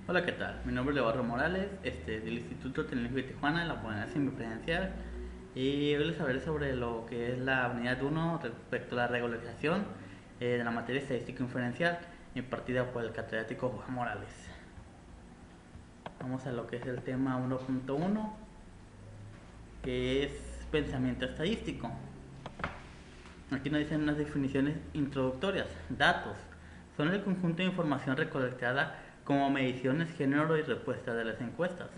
Hola, ¿qué tal? Mi nombre es Leonardo Morales, del Instituto Tecnológico de Tijuana, de la unidad semipresencial. Y hoy les hablaré sobre lo que es la unidad 1 respecto a la regularización de la materia estadística inferencial impartida por el catedrático Juan Morales. Vamos a lo que es el tema 1.1, que es pensamiento estadístico. Aquí nos dicen unas definiciones introductorias. Datos son el conjunto de información recolectada como mediciones, género y respuesta de las encuestas.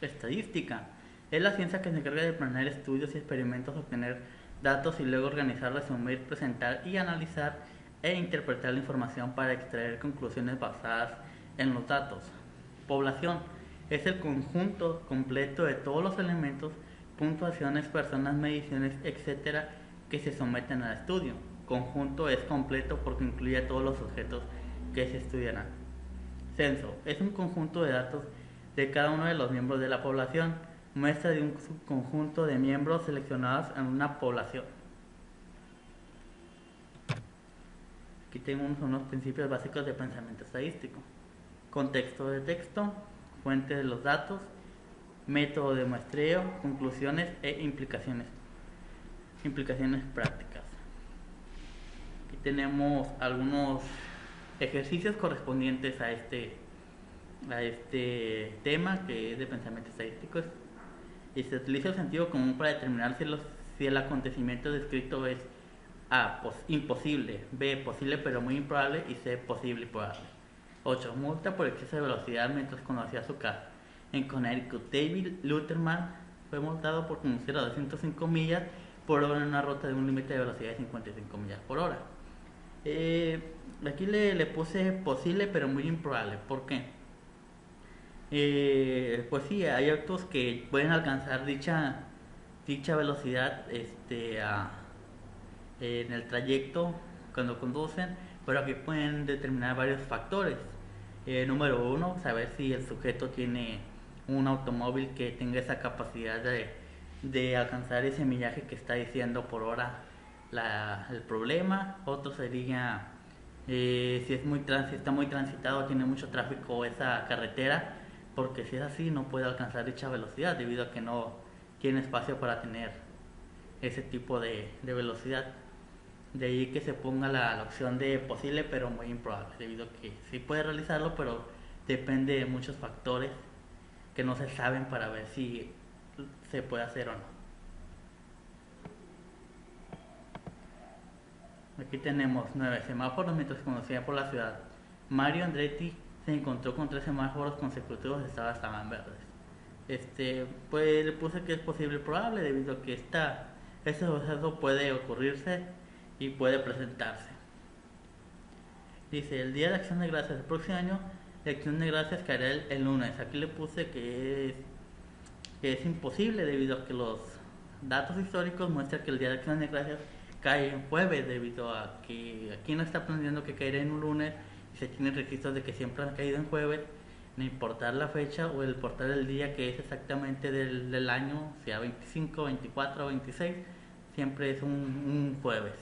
Estadística es la ciencia que se encarga de planear estudios y experimentos, obtener datos y luego organizar, resumir, presentar y analizar e interpretar la información para extraer conclusiones basadas en los datos. Población es el conjunto completo de todos los elementos, puntuaciones, personas, mediciones, etcétera, que se someten al estudio. Conjunto es completo porque incluye a todos los objetos que se estudiarán. Censo es un conjunto de datos de cada uno de los miembros de la población, muestra de un subconjunto de miembros seleccionados en una población. Aquí tengo unos principios básicos de pensamiento estadístico. Contexto de texto, fuente de los datos, método de muestreo, conclusiones e implicaciones prácticas. Aquí tenemos algunos ejercicios correspondientes a este tema que es de pensamiento estadístico. Y se utiliza el sentido común para determinar si el acontecimiento descrito es A. Imposible, B. Posible pero muy improbable y C. Posible y probable. 8. Multa por exceso de velocidad mientras conducía su carro. En Connecticut, David Luterman fue multado por conducir a 205 millas por hora en una ruta de un límite de velocidad de 55 millas por hora. Aquí le puse posible pero muy improbable. ¿Por qué? Pues sí, hay autos que pueden alcanzar dicha velocidad en el trayecto cuando conducen, pero aquí pueden determinar varios factores. Número uno, saber si el sujeto tiene un automóvil que tenga esa capacidad de alcanzar ese millaje que está diciendo por hora el problema. Otro sería si está muy transitado, tiene mucho tráfico esa carretera, porque si es así no puede alcanzar dicha velocidad debido a que no tiene espacio para tener ese tipo de velocidad. De ahí que se ponga la opción de posible pero muy improbable, debido a que sí puede realizarlo, pero depende de muchos factores que no se saben para ver si se puede hacer o no. Aquí tenemos 9 semáforos mientras conducía por la ciudad. Mario Andretti se encontró con 3 semáforos consecutivos, estaban verdes. Pues le puse que es posible y probable debido a que este suceso puede ocurrirse y puede presentarse. Dice, el Día de Acción de Gracias del próximo año, la Acción de Gracias caerá el lunes. Aquí le puse que es imposible debido a que los datos históricos muestran que el Día de Acción de Gracias cae en jueves, debido a que aquí no está aprendiendo que caerá en un lunes y se tienen registros de que siempre han caído en jueves, no importar la fecha o el importar el día que es exactamente del año, sea 25, 24 o 26, siempre es un jueves.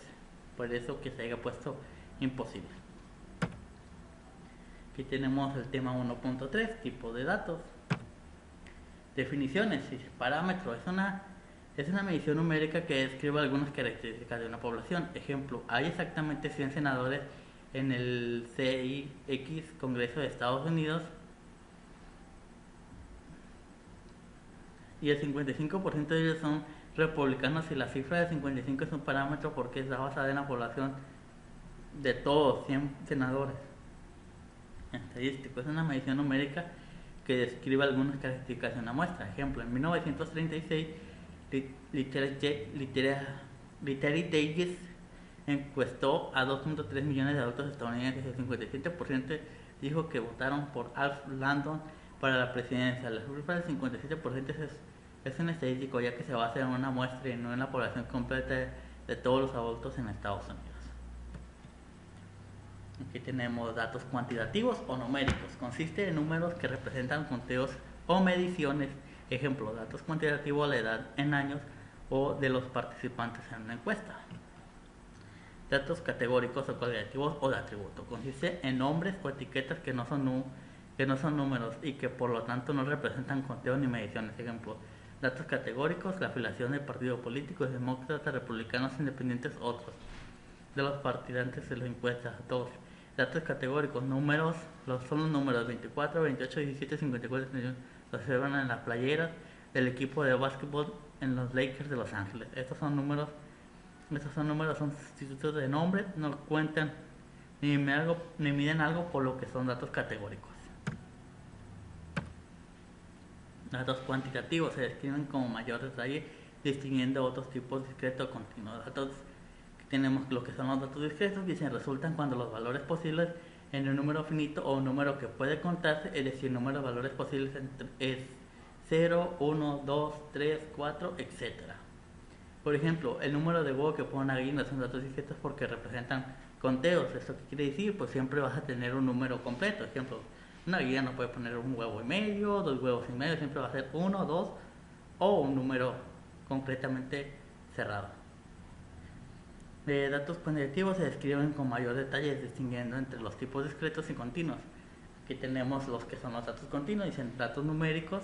Por eso que se haya puesto imposible. Aquí tenemos el tema 1.3, tipo de datos. Definiciones. Parámetro es una medición numérica que describe algunas características de una población. Ejemplo, hay exactamente 100 senadores en el CIX, Congreso de Estados Unidos, y el 55% de ellos son republicanos, y la cifra de 55 es un parámetro porque está basada en la población de todos 100 senadores. Estadístico es una medición numérica que describe algunas características de una muestra. Ejemplo, en 1936, Literary Digest encuestó a 2.3 millones de adultos estadounidenses. El 57% dijo que votaron por Alf Landon para la presidencia. La cifra del 57% es un estadístico, ya que se basa en una muestra y no en la población completa de todos los adultos en Estados Unidos. Aquí tenemos datos cuantitativos o numéricos. Consiste en números que representan conteos o mediciones. Ejemplo, datos cuantitativos, la edad en años o de los participantes en una encuesta. Datos categóricos o cualitativos o de atributo. Consiste en nombres o etiquetas que no son que no son números y que por lo tanto no representan conteo ni mediciones. Ejemplo, datos categóricos, la afiliación de partidos políticos, demócratas, republicanos, independientes, otros. De los partidantes de las encuestas, todos. Datos categóricos, números, son los números 24, 28, 17, 54, 31, los observan en las playeras del equipo de básquetbol en los Lakers de Los Ángeles. Estos son números, son sustitutos de nombre, no cuentan ni miden algo por lo que son datos categóricos. Datos cuantitativos se describen como mayor detalle, distinguiendo otros tipos discretos o continuos. Datos que tenemos lo que son los datos discretos, y se resultan cuando los valores posibles en un número finito o un número que puede contarse, es decir, el número de valores posibles es 0, 1, 2, 3, 4, etc. Por ejemplo, el número de huevos que ponen aquí no son datos discretos porque representan conteos. ¿Esto qué quiere decir? Pues siempre vas a tener un número completo. Ejemplo, una guía no puede poner un huevo y medio, 2 huevos y medio, siempre va a ser 1, 2 o un número completamente cerrado. Datos cuantitativos se describen con mayor detalle, distinguiendo entre los tipos discretos y continuos. Aquí tenemos los que son los datos continuos, dicen datos numéricos,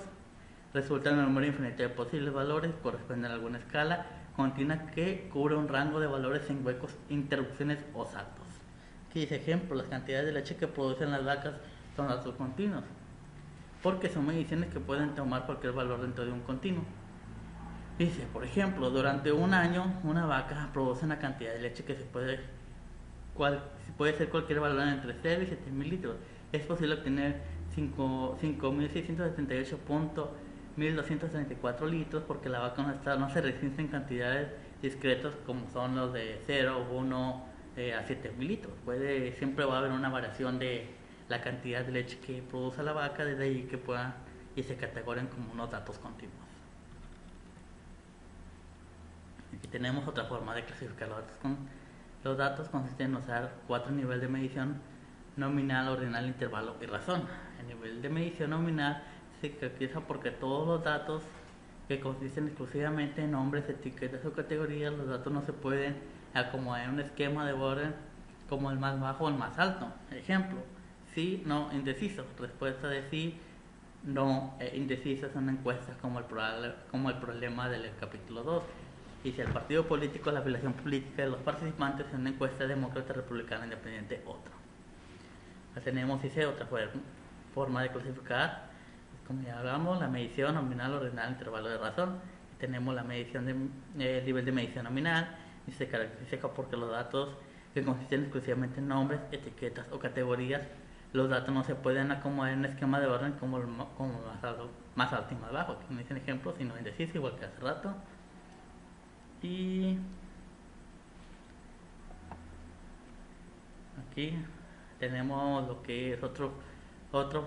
resultan en un número infinito de posibles valores, corresponden a alguna escala continua que cubre un rango de valores sin huecos, interrupciones o saltos. Aquí dice ejemplo, las cantidades de leche que producen las vacas son datos continuos, porque son mediciones que pueden tomar cualquier valor dentro de un continuo. Dice, por ejemplo, durante un año una vaca produce una cantidad de leche que puede ser cualquier valor entre 0 y 7.000 litros. Es posible obtener 5.678.1234 litros porque la vaca no se resiste en cantidades discretas como son los de 0, 1 a 7.000 litros. Siempre va a haber una variación de la cantidad de leche que produce la vaca, desde ahí que puedan y se categorizan como unos datos continuos. Aquí tenemos otra forma de clasificar los datos. Los datos consisten en usar 4 niveles de medición: nominal, ordinal, intervalo y razón. El nivel de medición nominal se caracteriza porque todos los datos que consisten exclusivamente en nombres, etiquetas o categorías, los datos no se pueden acomodar en un esquema de orden como el más bajo o el más alto. Ejemplo, sí, no, indeciso. Respuesta de sí, no, indeciso son encuestas como el problema del capítulo 2. Dice el partido político, la afiliación política de los participantes en una encuesta demócrata, republicana, independiente, otro. Ya tenemos, otra forma de clasificar, como ya hablamos, la medición nominal, ordinal, intervalo de razón. Tenemos la medición el nivel de medición nominal, y se caracteriza porque los datos que consisten exclusivamente en nombres, etiquetas o categorías, los datos no se pueden acomodar en un esquema de orden como más alto y más bajo. Aquí no dicen ejemplos, sino indeciso, igual que hace rato. Y aquí tenemos lo que es otra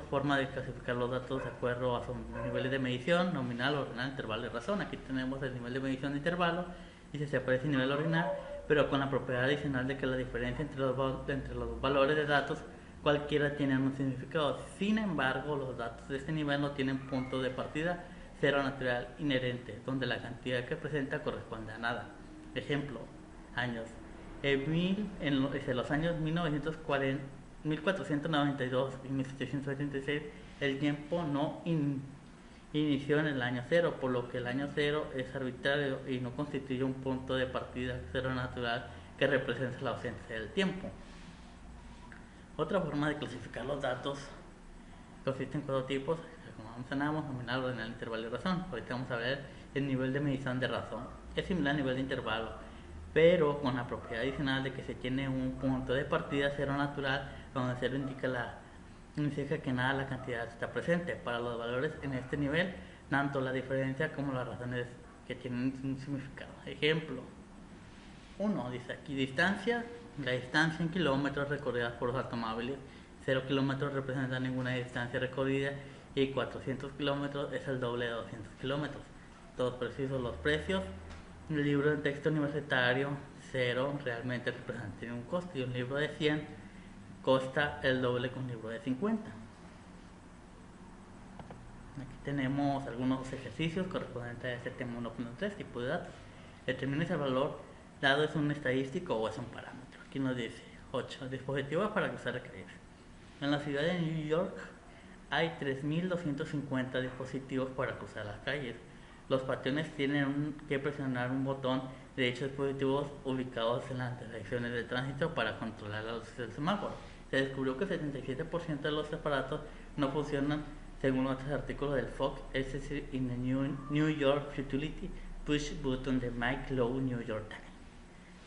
forma de clasificar los datos de acuerdo a sus niveles de medición: nominal, ordinal, intervalo y razón. Aquí tenemos el nivel de medición de intervalo y se aparece el nivel ordinal, pero con la propiedad adicional de que la diferencia entre los valores de datos cualquiera tiene un significado. Sin embargo, los datos de este nivel no tienen punto de partida cero natural inherente, donde la cantidad que presenta corresponde a nada. Ejemplo, años. En los años 1492 y 1776, el tiempo no inició en el año cero, por lo que el año cero es arbitrario y no constituye un punto de partida cero natural que represente la ausencia del tiempo. Otra forma de clasificar los datos consiste en 4 tipos, como mencionamos: nominal, ordinal, intervalo y razón. Ahorita vamos a ver el nivel de medición de razón. Es similar al nivel de intervalo, pero con la propiedad adicional de que se tiene un punto de partida cero natural, donde cero indica que nada la cantidad está presente. Para los valores en este nivel, tanto la diferencia como las razones que tienen un significado. Ejemplo 1, dice aquí distancia. La distancia en kilómetros recorridas por los automóviles: 0 kilómetros representa ninguna distancia recorrida y 400 kilómetros es el doble de 200 kilómetros. Todos precisos los precios. Un libro de texto universitario 0 realmente representa un costo, y un libro de 100 costa el doble que un libro de 50. Aquí tenemos algunos ejercicios correspondientes a este tema 1.3, tipo de datos. Determina si el valor dado es un estadístico o es un parámetro. Aquí nos dice 8. Dispositivos para cruzar el Caribe. En la ciudad de New York hay 3.250 dispositivos para cruzar las calles. Los peatones tienen que presionar un botón de dichos dispositivos ubicados en las intersecciones de tránsito para controlar la luz del semáforo. Se descubrió que el 77% de los aparatos no funcionan según otros artículos del Fox, es decir, in the New York Utility Push Button de Mike Lowe, New York Times.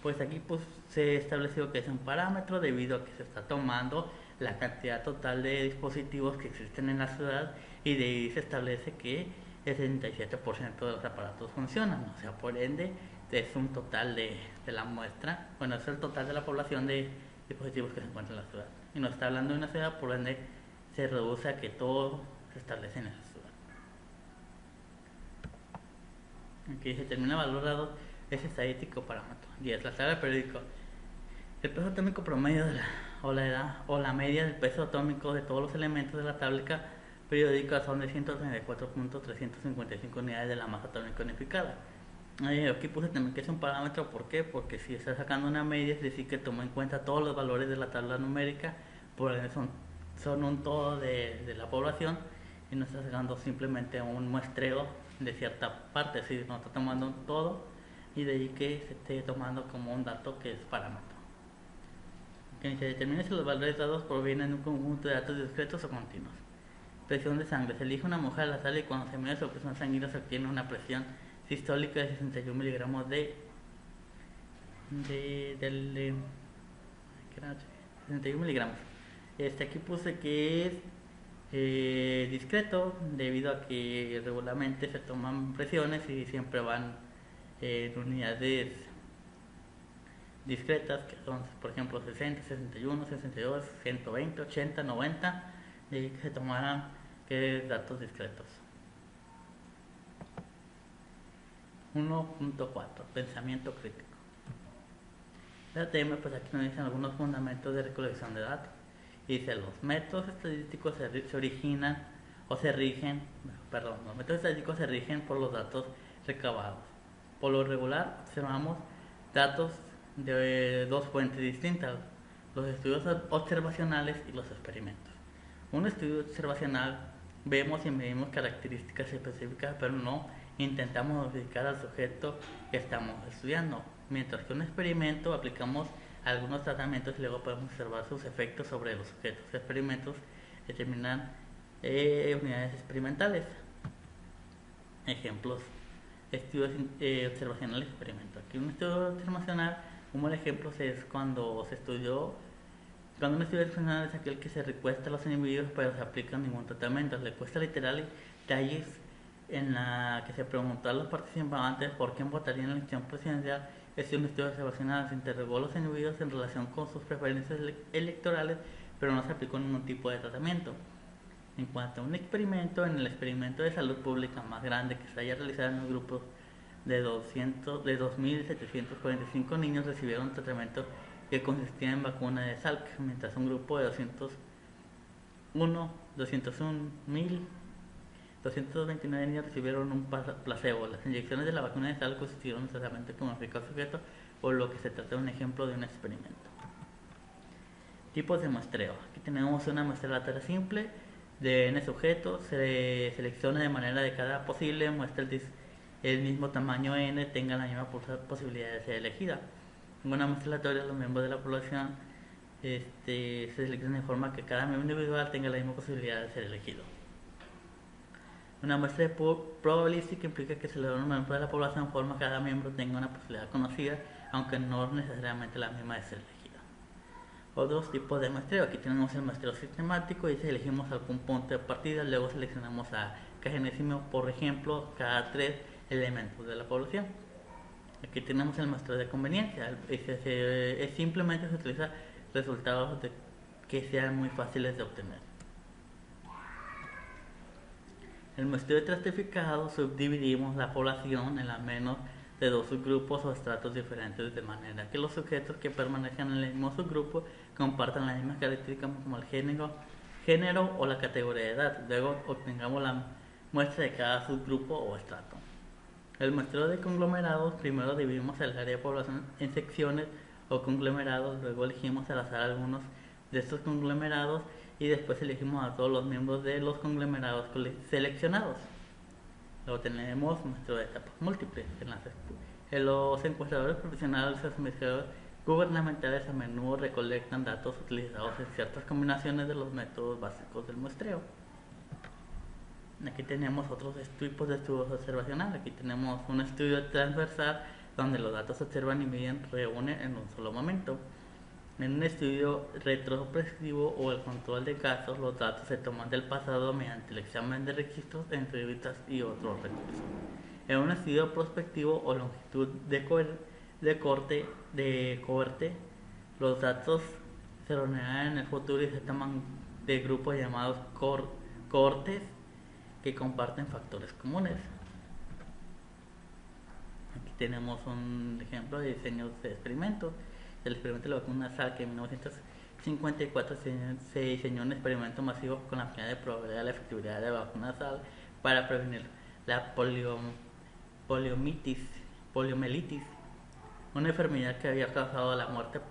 Pues aquí pues, se estableció que es un parámetro debido a que se está tomando la cantidad total de dispositivos que existen en la ciudad y de ahí se establece que el 77% de los aparatos funcionan, o sea, por ende es un total de la muestra, bueno, es el total de la población de dispositivos que se encuentran en la ciudad. Y nos está hablando de una ciudad, por ende se reduce a que todo se establece en esa ciudad. Aquí se termina valorado ese estadístico parámetro. 10. La tabla periódico. El peso atómico promedio o la media del peso atómico de todos los elementos de la tabla periódica son de 134.355 unidades de la masa atómica unificada. Aquí puse también que es un parámetro, ¿por qué? Porque si está sacando una media, es decir, que toma en cuenta todos los valores de la tabla numérica, por ende son un todo de la población y no está sacando simplemente un muestreo de cierta parte, es decir, no está tomando un todo y de ahí que se esté tomando como un dato que es parámetro. Que se determine si los valores dados provienen de un conjunto de datos discretos o continuos. Presión de sangre. Se elige una mujer al azar y cuando se mide su presión sanguínea se obtiene una presión sistólica de 61 miligramos de 61 miligramos. Aquí puse que es discreto debido a que regularmente se toman presiones y siempre van en unidades discretas que son por ejemplo 60, 61, 62, 120, 80, 90 y que se tomaran datos discretos. 1.4 Pensamiento crítico. La TM pues aquí nos dicen algunos fundamentos de recolección de datos. Dice, los métodos estadísticos los métodos estadísticos se rigen por los datos recabados. Por lo regular observamos datos de dos fuentes distintas, los estudios observacionales y los experimentos. Un estudio observacional vemos y medimos características específicas, pero no intentamos modificar al sujeto que estamos estudiando, mientras que un experimento aplicamos algunos tratamientos y luego podemos observar sus efectos sobre los sujetos. Los experimentos determinan unidades experimentales. Ejemplos: estudios observacionales y experimentos. Aquí un estudio observacional, un buen ejemplo es cuando un estudio observacional es aquel que se recuesta a los individuos pero se aplica ningún tratamiento. La encuesta literal talles en la que se preguntó a los participantes por quién votarían en la elección presidencial. Es un estudio observacional, se interrogó a los individuos en relación con sus preferencias electorales, pero no se aplicó ningún tipo de tratamiento. En cuanto a un experimento, en el experimento de salud pública más grande que se haya realizado en un grupo de 2.745 niños recibieron un tratamiento que consistía en vacuna de Salk, mientras un grupo de 201.229 niños recibieron un placebo. Las inyecciones de la vacuna de Salk consistieron exactamente como aplicó al sujeto, por lo que se trata de un ejemplo de un experimento. Tipos de muestreo. Aquí tenemos una muestra aleatoria simple de n sujetos, se selecciona de manera adecuada posible, muestra el mismo tamaño n, tenga la misma posibilidad de ser elegida. En una muestra aleatoria, los miembros de la población se seleccionan de forma que cada miembro individual tenga la misma posibilidad de ser elegido. Una muestra probabilística implica que se le da un miembro de la población forma que cada miembro tenga una posibilidad conocida, aunque no necesariamente la misma de ser elegida. Otros tipos de muestreo. Aquí tenemos el muestreo sistemático y si elegimos algún punto de partida, luego seleccionamos a cada enésimo, por ejemplo, cada 3 elementos de la población. Aquí tenemos el muestreo de conveniencia. Simplemente se utiliza resultados que sean muy fáciles de obtener. El muestreo estratificado subdividimos la población en al menos de dos subgrupos o estratos diferentes, de manera que los sujetos que permanezcan en el mismo subgrupo compartan las mismas características como el género o la categoría de edad. Luego obtengamos la muestra de cada subgrupo o estrato. El muestreo de conglomerados: primero dividimos el área de población en secciones o conglomerados, luego elegimos al azar algunos de estos conglomerados y después elegimos a todos los miembros de los conglomerados seleccionados. Luego tenemos nuestro de etapas múltiples. En los encuestadores profesionales y los investigadores gubernamentales a menudo recolectan datos utilizados en ciertas combinaciones de los métodos básicos del muestreo. Aquí tenemos otros tipos de estudios observacionales. Aquí tenemos un estudio transversal donde los datos se observan y miden, reúnen en un solo momento. En un estudio retrospectivo o el control de casos, los datos se toman del pasado mediante el examen de registros, entrevistas y otros recursos. En un estudio prospectivo o longitud de cohorte, los datos se reunirán en el futuro y se toman de grupos llamados cohortes que comparten factores comunes. Aquí tenemos un ejemplo de diseño de experimentos. El experimento de la vacuna SARS, que en 1954 se diseñó un experimento masivo con la finalidad de probar la efectividad de la vacuna SARS para prevenir la poliomielitis, una enfermedad que había causado la muerte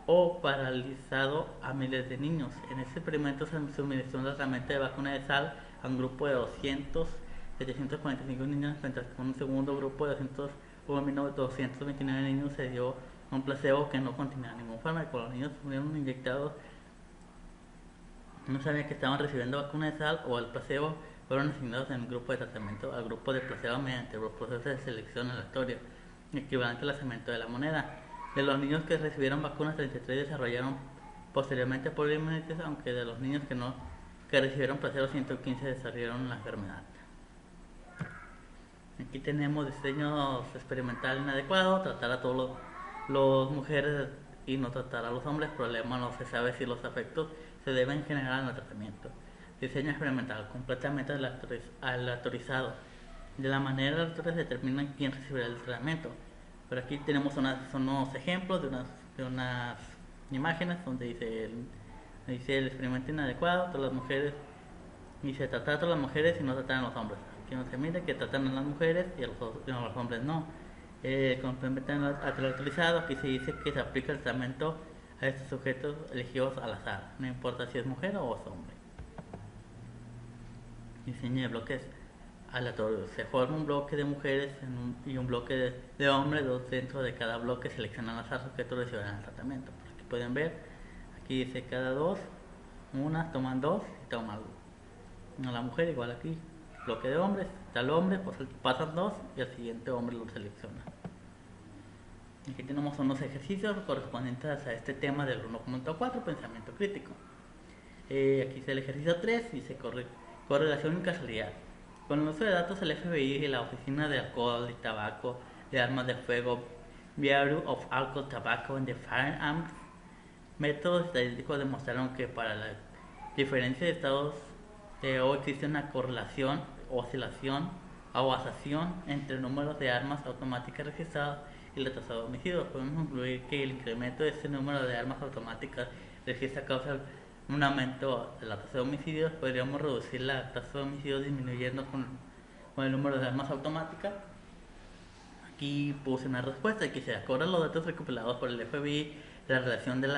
o paralizado a miles de niños. En este experimento se suministró un tratamiento de vacuna de SARS a un grupo de 745 niños, mientras que un segundo grupo de 229 niños se dio un placebo que no contenía ningún fármaco. Los niños fueron inyectados, no sabían que estaban recibiendo vacuna de SARS o el placebo, fueron asignados en el grupo de tratamiento al grupo de placebo mediante los procesos de selección aleatoria, equivalente al lanzamiento de la moneda. De los niños que recibieron vacunas, 33 desarrollaron posteriormente poliomielitis, aunque de los niños que recibieron placebo, 115 desarrollaron la enfermedad. Aquí tenemos diseños experimentales inadecuados, tratar a todas las mujeres y no tratar a los hombres. Problema: no se sabe si los efectos se deben generar en el tratamiento. Diseño experimental completamente aleatorizado. De la manera aleatoria se determina quién recibirá el tratamiento. Pero aquí tenemos unos ejemplos de unas imágenes donde dice el experimento inadecuado, todas las mujeres, y se trata a todas las mujeres y no tratan a los hombres. Aquí no se mide que tratan a las mujeres y a los hombres no. Completamente aleatorizado, aquí se dice que se aplica el tratamiento a estos sujetos elegidos al azar, no importa si es mujer o es hombre. Diseño de bloques aleatorios. Se forma un bloque de mujeres y un bloque de hombres. Dos dentro de cada bloque seleccionan al azar sujetos recibirán el tratamiento. Aquí pueden ver, aquí dice cada dos, toman dos y toman a la mujer. Igual aquí, bloque de hombres, tal hombre, pues pasan dos y al siguiente hombre lo selecciona. Aquí tenemos unos ejercicios correspondientes a este tema del 1.4, pensamiento crítico. Aquí está el ejercicio 3, dice correlación y casualidad. Con el uso de datos, el FBI y la Oficina de Alcohol y Tabaco, de Armas de Fuego, Bureau of Alcohol, Tobacco and the Firearms, métodos estadísticos demostraron que para la diferencia de estados hoy existe una correlación, oscilación o asación entre el número de armas automáticas registradas y la tasa de homicidios. Podemos concluir que el incremento de este número de armas automáticas registradas causa un aumento de la tasa de homicidios. Podríamos reducir la tasa de homicidios disminuyendo con el número de armas automáticas. Aquí puse una respuesta que se acuerda los datos recopilados por el FBI, la relación de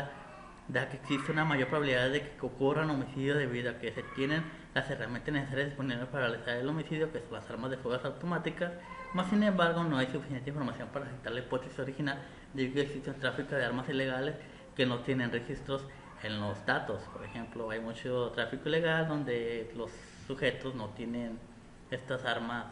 que existe una mayor probabilidad de que ocurran homicidios debido a que se tienen las herramientas necesarias disponibles para realizar el homicidio, que son las armas de fuego automáticas. Más sin embargo, no hay suficiente información para aceptar la hipótesis original de que existe un tráfico de armas ilegales que no tienen registros en los datos. Por ejemplo, hay mucho tráfico ilegal donde los sujetos no tienen estas armas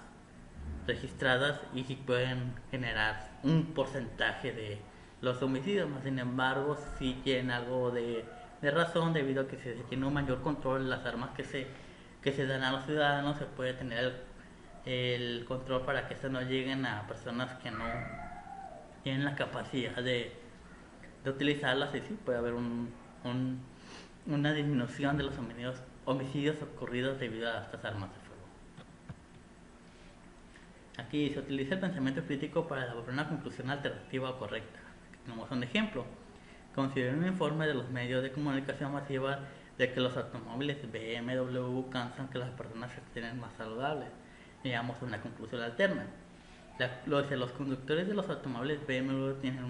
registradas y sí pueden generar un porcentaje de los homicidios. Más sin embargo, sí tienen algo de razón, debido a que si se tiene un mayor control de las armas que se dan a los ciudadanos, se puede tener el control para que estas no lleguen a personas que no tienen la capacidad de utilizarlas, y sí puede haber una disminución de los homicidios ocurridos debido a estas armas de fuego. Aquí se utiliza el pensamiento crítico para elaborar una conclusión alternativa o correcta. Aquí tenemos un ejemplo. Considera un informe de los medios de comunicación masiva de que los automóviles BMW causan que las personas se estén más saludables. Digamos una conclusión alterna. Los conductores de los automóviles BMW tienen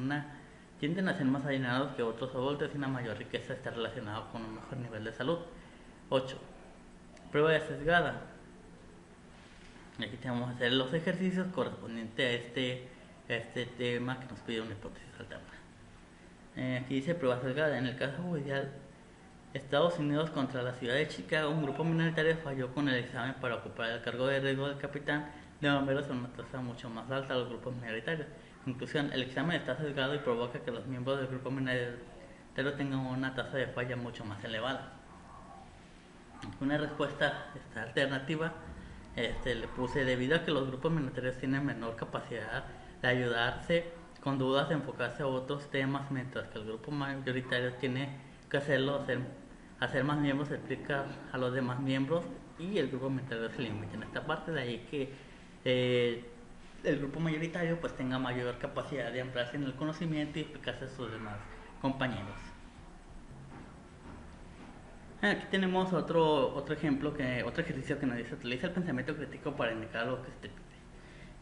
tienden a ser más adinerados que otros adultos y una mayor riqueza está relacionada con un mejor nivel de salud. 8. Prueba sesgada. Aquí tenemos que hacer los ejercicios correspondientes a este tema que nos pide una hipótesis alterna. Aquí dice prueba sesgada. En el caso judicial Estados Unidos contra la ciudad de Chicago, un grupo minoritario falló con el examen para ocupar el cargo de riesgo del capitán de bomberos a una tasa mucho más alta a los grupos minoritarios. Conclusión, el examen está sesgado y provoca que los miembros del grupo minoritario tengan una tasa de falla mucho más elevada. Una respuesta alternativa le puse, debido a que los grupos minoritarios tienen menor capacidad de ayudarse con dudas, de enfocarse a otros temas, mientras que el grupo mayoritario tiene que hacer más miembros, explicar a los demás miembros, y el grupo minoritario se limita en esta parte. De ahí que el grupo mayoritario pues tenga mayor capacidad de ampliarse en el conocimiento y explicarse a sus demás compañeros. Aquí tenemos otro ejemplo, otro ejercicio que nos dice: utiliza el pensamiento crítico para indicar lo que se te pide.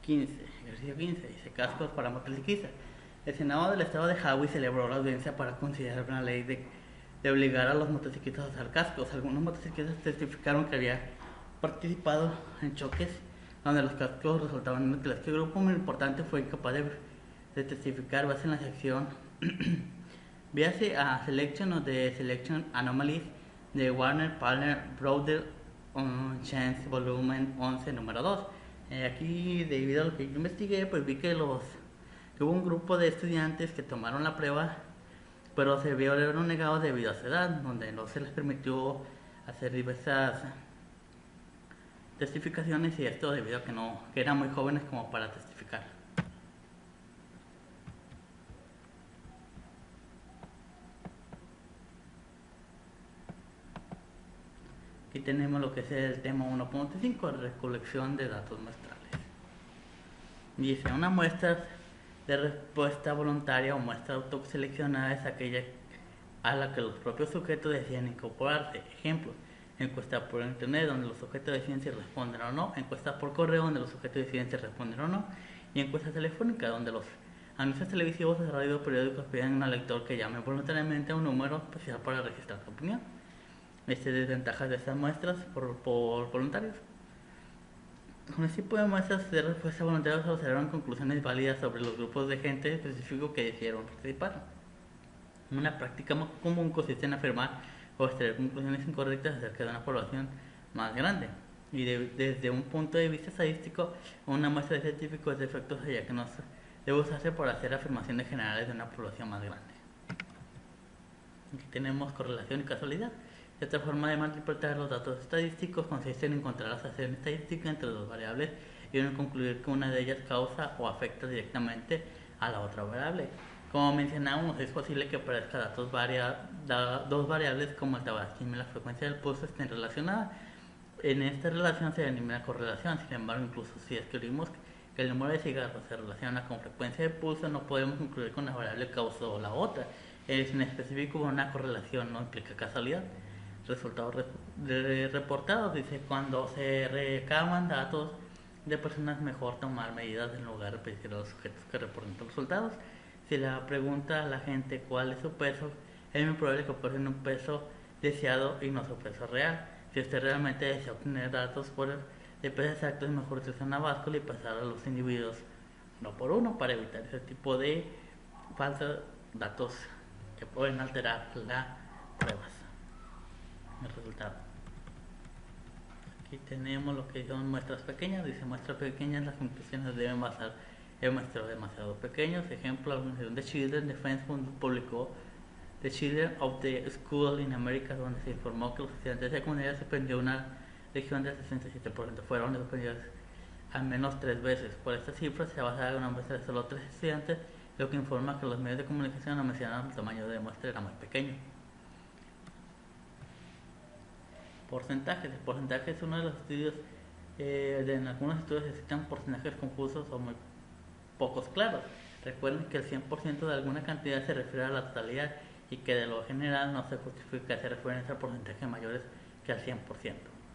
15, ejercicio 15, dice cascos para motociclistas. El Senado del estado de Hawái celebró la audiencia para considerar una ley de obligar a los motociclistas a usar cascos. Algunos motociclistas testificaron que había participado en choques donde los cascos resultaban inútiles. Que el grupo muy importante fue incapaz de testificar base en la sección véase a Selection of the Selection Anomalies de Warner Palmer Browder Chance volumen 11 número 2. Aquí, debido a lo que yo investigué, pues vi que hubo un grupo de estudiantes que tomaron la prueba, pero se vieron negados debido a su edad, donde no se les permitió hacer diversas testificaciones, y esto debido a que eran muy jóvenes como para testificar. Aquí tenemos lo que es el tema 1.5, recolección de datos muestrales. Dice, una muestra de respuesta voluntaria o muestra autoseleccionada es aquella a la que los propios sujetos deciden incorporarse. Ejemplo, encuesta por internet donde los sujetos deciden si responden o no, encuesta por correo donde los sujetos deciden si responden o no, y encuesta telefónica donde los anuncios televisivos de radio o periódicos piden al lector que llame voluntariamente a un número especial para registrar su opinión. Desventajas de estas muestras por voluntarios. Con este tipo de muestras de respuesta voluntaria se observan conclusiones válidas sobre los grupos de gente específicos que decidieron participar. Una práctica más común consiste en afirmar o extraer conclusiones incorrectas acerca de una población más grande. Y desde un punto de vista estadístico, una muestra de este tipo es defectuosa, ya que no debe usarse para hacer afirmaciones generales de una población más grande. Aquí tenemos correlación y casualidad. Esta forma de interpretar los datos estadísticos consiste en encontrar la asociación estadística entre dos variables y en concluir que una de ellas causa o afecta directamente a la otra variable. Como mencionamos, es posible que aparezcan dos variables como el tabaquismo y la frecuencia del pulso estén relacionadas. En esta relación se denomina correlación. Sin embargo, incluso si descubrimos que el número de cigarros se relaciona con frecuencia de pulso, no podemos concluir que una variable causó la otra. En específico, una correlación no implica casualidad. Resultados reportados, dice: cuando se recaban datos de personas, mejor tomar medidas en lugar de pedir a los sujetos que reporten los resultados. Si le pregunta a la gente cuál es su peso, es muy probable que obtengan un peso deseado y no su peso real. Si usted realmente desea obtener datos de peso exacto, es mejor utilizar una báscula y pasar a los individuos uno por uno para evitar ese tipo de falsos datos que pueden alterar las pruebas. El resultado. Aquí tenemos lo que son muestras pequeñas. Dice: muestras pequeñas, las conclusiones deben basar en muestros demasiado pequeños. Ejemplo, la organización de Children Defense Fund publicó The Children of the School in America, donde se informó que los estudiantes de secundaria suspendió una región del 67%, fueron suspendidos al menos 3 veces. Por esta cifra se basa en una muestra de solo 3 estudiantes, lo que informa que los medios de comunicación no mencionaron el tamaño de muestra era muy pequeño. Porcentajes. El porcentaje es uno de los estudios, en algunos estudios se citan porcentajes confusos o muy pocos claros. Recuerden que el 100% de alguna cantidad se refiere a la totalidad y que de lo general no se justifica hacer referencia a porcentajes mayores que al 100%.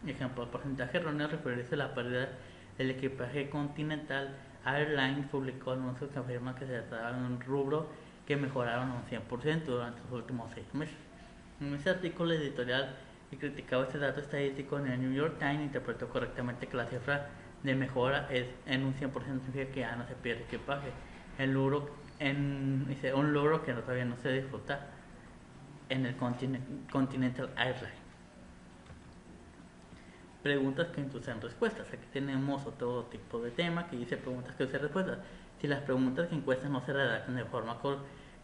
Ejemplo, el porcentaje erróneo referirse a la pérdida del equipaje Continental Airlines publicó anuncios que afirman que se trataba de un rubro que mejoraron un 100% durante los últimos 6 meses. En ese artículo editorial que criticaba este dato estadístico, en el New York Times interpretó correctamente que la cifra de mejora es en un 100% significa que ya no se pierde equipaje. Dice, un logro que todavía no se disfruta en el Continental Airlines. Preguntas que inducen respuestas. Aquí tenemos otro tipo de tema que dice preguntas que inducen respuestas. Si las preguntas que encuestan no se redactan de forma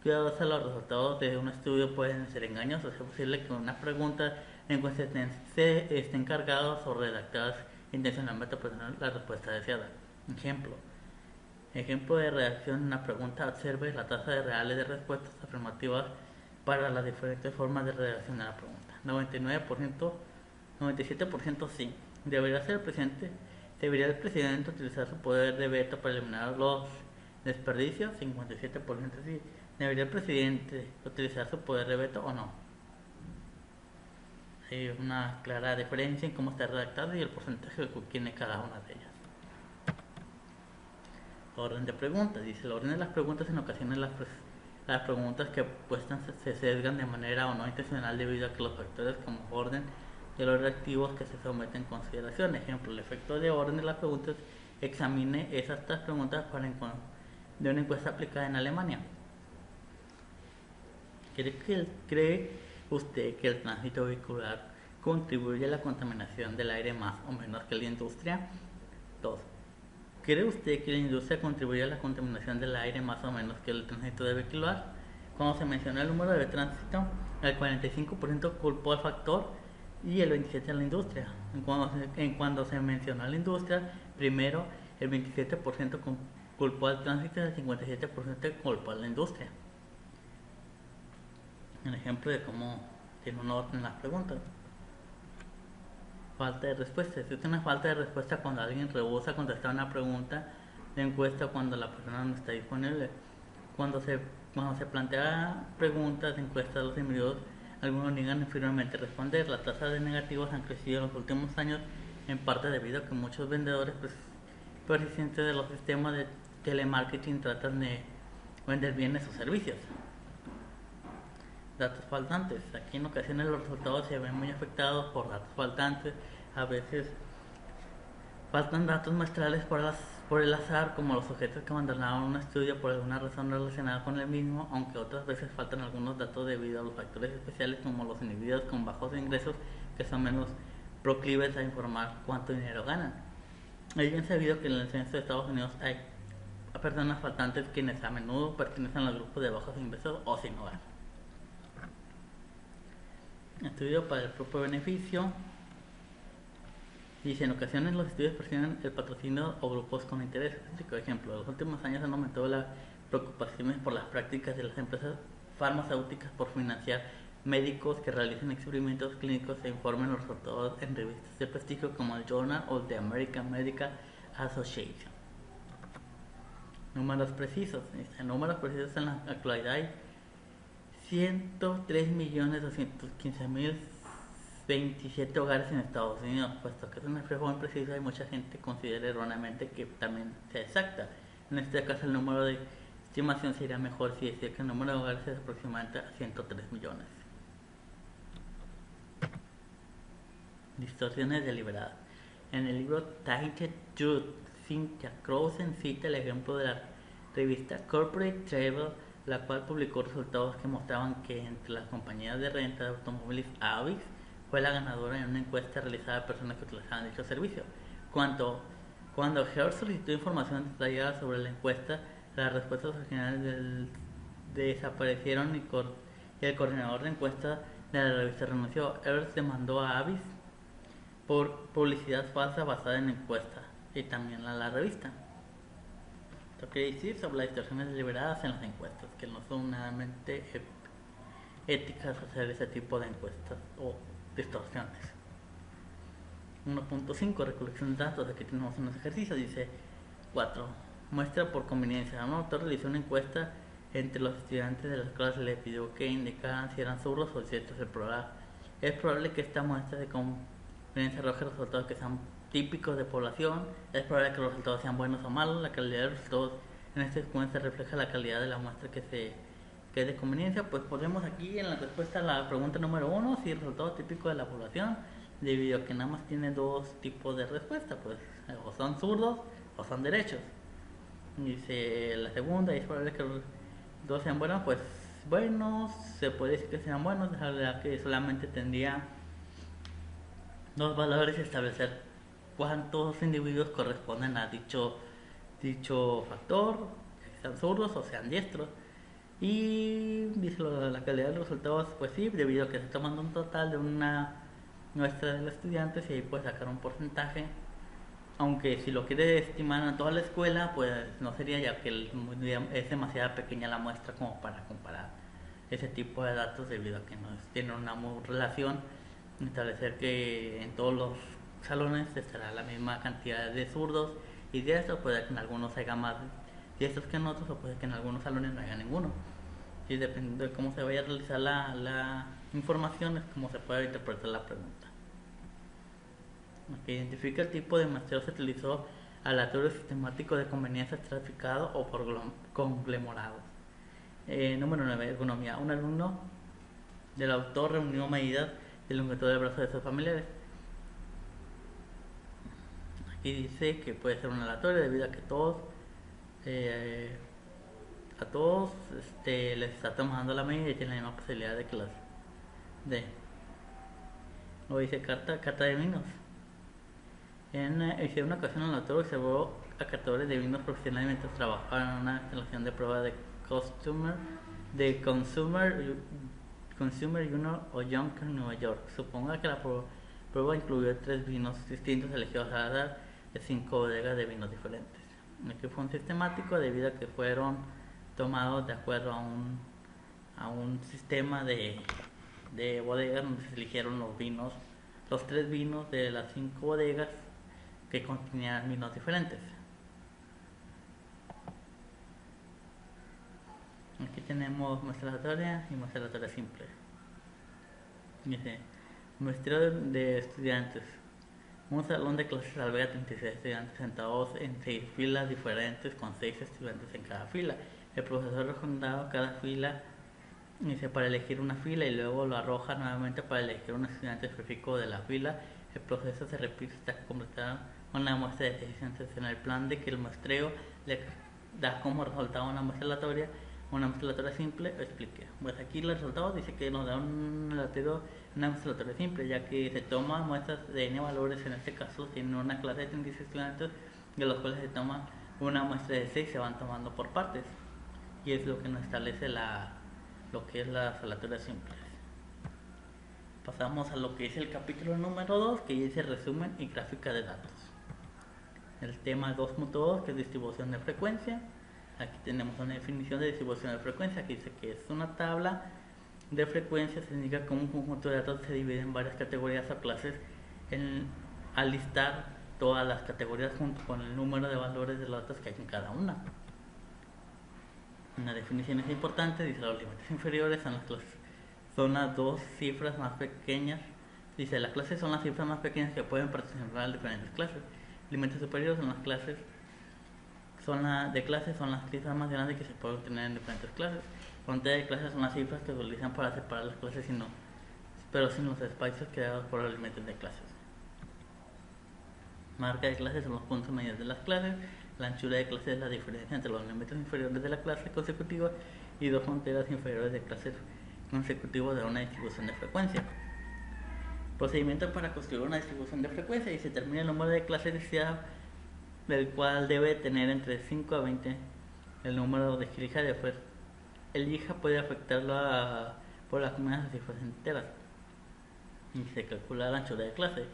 cuidadosa, los resultados de un estudio pueden ser engañosos. Es posible que una pregunta de encuesta estén cargadas o redactadas intencionalmente para obtener la respuesta deseada. Ejemplo de redacción de una pregunta: observe la tasa de reales de respuestas afirmativas para las diferentes formas de redacción de la pregunta. 97% sí. Debería el presidente utilizar su poder de veto para eliminar los desperdicios. 57% sí. ¿Debería el presidente utilizar su poder de veto o no? Hay una clara diferencia en cómo está redactado y el porcentaje que tiene cada una de ellas. Orden de preguntas. Dice, el orden de las preguntas en ocasiones las preguntas que puestan se sesgan de manera o no intencional debido a que los factores como orden de los reactivos que se someten en consideración. Ejemplo, el efecto de orden de las preguntas. Examine estas preguntas de una encuesta aplicada en Alemania. ¿Cree usted que el tránsito vehicular contribuye a la contaminación del aire más o menos que la industria? 2. ¿Cree usted que la industria contribuye a la contaminación del aire más o menos que el tránsito vehicular? Cuando se mencionó el número de tránsito, el 45% culpó al factor y el 27% a la industria. Cuando se mencionó a la industria, primero el 27% culpó al tránsito y el 57% culpó a la industria. Un ejemplo de cómo tiene un orden en las preguntas. Falta de respuesta. Existe una falta de respuesta cuando alguien rehúsa contestar una pregunta de encuesta cuando la persona no está disponible. Cuando se plantea preguntas de encuesta a los individuos, algunos niegan firmemente responder. Las tasas de negativos han crecido en los últimos años, en parte debido a que muchos vendedores persistentes de los sistemas de telemarketing tratan de vender bienes o servicios. Datos faltantes. Aquí en ocasiones los resultados se ven muy afectados por datos faltantes. A veces faltan datos muestrales por el azar, como los sujetos que abandonaron un estudio por alguna razón relacionada con el mismo, aunque otras veces faltan algunos datos debido a los factores especiales como los individuos con bajos ingresos que son menos proclives a informar cuánto dinero ganan. Es bien sabido que en el censo de Estados Unidos hay personas faltantes quienes a menudo pertenecen al grupo de bajos ingresos o sin hogar. Estudio para el propio beneficio. Dice, en ocasiones los estudios persiguen el patrocinio o grupos con intereses. Por ejemplo, en los últimos años han aumentado las preocupaciones por las prácticas de las empresas farmacéuticas por financiar médicos que realicen experimentos clínicos e informen los resultados en revistas de prestigio como el Journal of the American Medical Association. Números precisos. En números precisos en la actualidad hay 103.215.027 hogares en Estados Unidos. Puesto que es un reflejo muy preciso, hay mucha gente que considera erróneamente que también sea exacta. En este caso el número de estimación sería mejor si decir que el número de hogares es aproximadamente a 103 millones. Distorsiones deliberadas. En el libro Tainted Truth, Cynthia Krausen cita el ejemplo de la revista Corporate Travel, la cual publicó resultados que mostraban que entre las compañías de renta de automóviles Avis fue la ganadora en una encuesta realizada a personas que utilizaban dicho servicio. Cuando Hearst solicitó información detallada sobre la encuesta, las respuestas originales desaparecieron y el coordinador de encuesta de la revista renunció. Hearst demandó a Avis por publicidad falsa basada en encuesta y también a la revista. Esto quiere decir sobre las distorsiones deliberadas en las encuestas, que no son nadamente éticas hacer ese tipo de encuestas o distorsiones. 1.5 recolección de datos. Aquí tenemos unos ejercicios. Dice 4. Muestra por conveniencia. Un autor realizó una encuesta entre los estudiantes de las escuelas y le pidió que indicaran si eran zurdos o ciertos del programa. Es probable que esta muestra de conveniencia arroje resultados que sean típicos de población. Es probable que los resultados sean buenos o malos. La calidad de los resultados en esta encuesta refleja la calidad de la muestra que se que es de conveniencia, pues ponemos aquí en la respuesta a la pregunta número 1, si el resultado típico de la población, debido a que nada más tiene dos tipos de respuesta, pues o son zurdos o son derechos. Dice la segunda, y es probable que los dos sean buenos, pues buenos, se puede decir que sean buenos, ya que solamente tendría dos valores y establecer cuántos individuos corresponden a dicho factor, sean zurdos o sean diestros. Y dice la calidad de los resultados, pues sí, debido a que se está tomando un total de una muestra de los estudiantes y ahí puede sacar un porcentaje. Aunque si lo quiere estimar a toda la escuela, pues no sería, ya que es demasiado pequeña la muestra como para comparar ese tipo de datos, debido a que no tienen una relación. Establecer que en todos los salones estará la misma cantidad de zurdos y diestros, puede que en algunos haya más diestros que en otros, o puede que en algunos salones no haya ninguno. Y dependiendo de cómo se vaya a realizar la información, es como se puede interpretar la pregunta. Que identifica el tipo de muestreo se utilizó aleatorio sistemático de conveniencia estratificado o por conglomerados. Número 9, ergonomía. Un alumno del autor reunió medidas de longitud del brazo de sus familiares. Aquí dice que puede ser un aleatorio debido a que a todos les está tomando la medida y tienen la misma posibilidad de que las de. O dice carta de vinos. En una ocasión el autor observó a catadores de vinos profesionales mientras trabajaban en una instalación de prueba de Consumer Union o Yonkers, Nueva York. Suponga que la prueba incluyó 3 vinos distintos elegidos al azar de 5 bodegas de vinos diferentes. Aquí fue un sistemático debido a que fueron tomados de acuerdo a un sistema de bodegas donde se eligieron los 3 vinos de las 5 bodegas que contenían vinos diferentes. Aquí tenemos muestra aleatoria y muestra aleatoria simple. Dice, muestreo de estudiantes. Un salón de clases alberga 36 estudiantes sentados en 6 filas diferentes con 6 estudiantes en cada fila. El profesor ha fundado cada fila dice, para elegir una fila y luego lo arroja nuevamente para elegir un estudiante específico de la fila. El proceso se repite hasta completar una muestra de 6 estudiantes. En el plan de que el muestreo le da como resultado una muestra aleatoria simple, explique. Pues aquí el resultado dice que nos da una muestra aleatoria simple, ya que se toma muestras de n valores, en este caso en una clase de 36 estudiantes, de los cuales se toma una muestra de 6, se van tomando por partes, y es lo que nos establece lo que es las aleatorias simples. Pasamos a lo que es el capítulo número 2, que dice resumen y gráfica de datos. El tema 2.2, que es distribución de frecuencia. Aquí tenemos una definición de distribución de frecuencia que dice que es una tabla de frecuencia, se indica como un conjunto de datos se divide en varias categorías o clases al listar todas las categorías junto con el número de valores de los datos que hay en cada una. Una definición es importante, dice los límites inferiores son las dos cifras más pequeñas, dice las clases son las cifras más pequeñas que pueden participar en diferentes clases. Límites superiores son las clases son las cifras más grandes que se pueden obtener en diferentes clases. Frontera de clases son las cifras que se utilizan para separar las clases, pero sin los espacios creados por los límites de clases. Marca de clases son los puntos medios de las clases. La anchura de clases es la diferencia entre los límites inferiores de la clase consecutiva y dos fronteras inferiores de clases consecutivas de una distribución de frecuencia. Procedimiento para construir una distribución de frecuencia, y se determina el número de clases deseadas, del cual debe tener entre 5 a 20 el número de que elija puede afectarlo por las combinadas de cifras enteras, y se calcula la anchura de clase,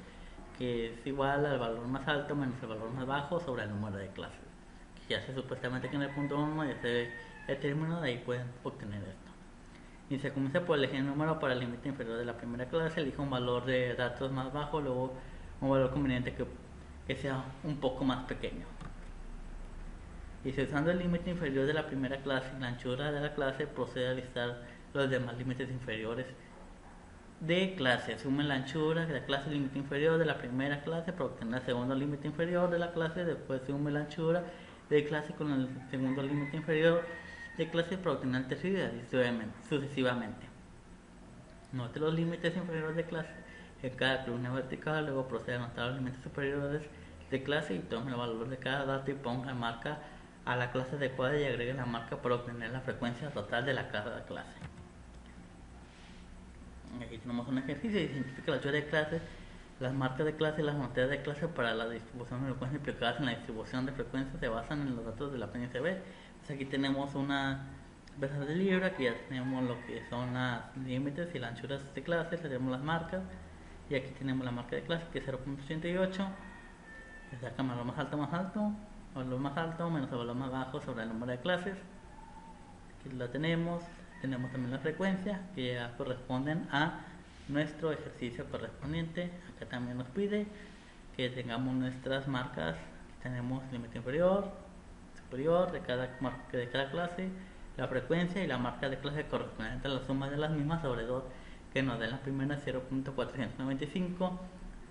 que es igual al valor más alto menos el valor más bajo sobre el número de clases, que ya se supuestamente que en el punto 1 ya se determinó, de ahí pueden obtener esto. Y se comienza por elegir el número para el límite inferior de la primera clase, elige un valor de datos más bajo, luego un valor conveniente que sea un poco más pequeño. Y si usando el límite inferior de la primera clase y la anchura de la clase, procede a listar los demás límites inferiores de clase. Asume la anchura de la clase límite inferior de la primera clase para obtener el segundo límite inferior de la clase. Después asume la anchura de clase con el segundo límite inferior de clase para obtener el tercero sucesivamente. Note los límites inferiores de clase en cada columna vertical, luego procede a anotar los límites superiores de clase y tome el valor de cada dato y ponga marca a la clase adecuada y agregue la marca para obtener la frecuencia total de cada clase. Aquí tenemos un ejercicio y identifica las de clase, las marcas de clase y las fronteras de clase para la distribución de frecuencias implicadas en la distribución de frecuencias se basan en los datos de la PNCB. Entonces aquí tenemos una pieza de libro, aquí ya tenemos lo que son los límites y las anchuras de clase, tenemos las marcas y aquí tenemos la marca de clase que es 0.88, le sacamos lo más alto, valor más alto menos el valor más bajo sobre el número de clases. Aquí la tenemos también la frecuencia que ya corresponden a nuestro ejercicio correspondiente. Acá también nos pide que tengamos nuestras marcas, tenemos límite inferior, superior de cada clase, la frecuencia y la marca de clase correspondiente a la suma de las mismas sobre 2 que nos den la primera 0.495,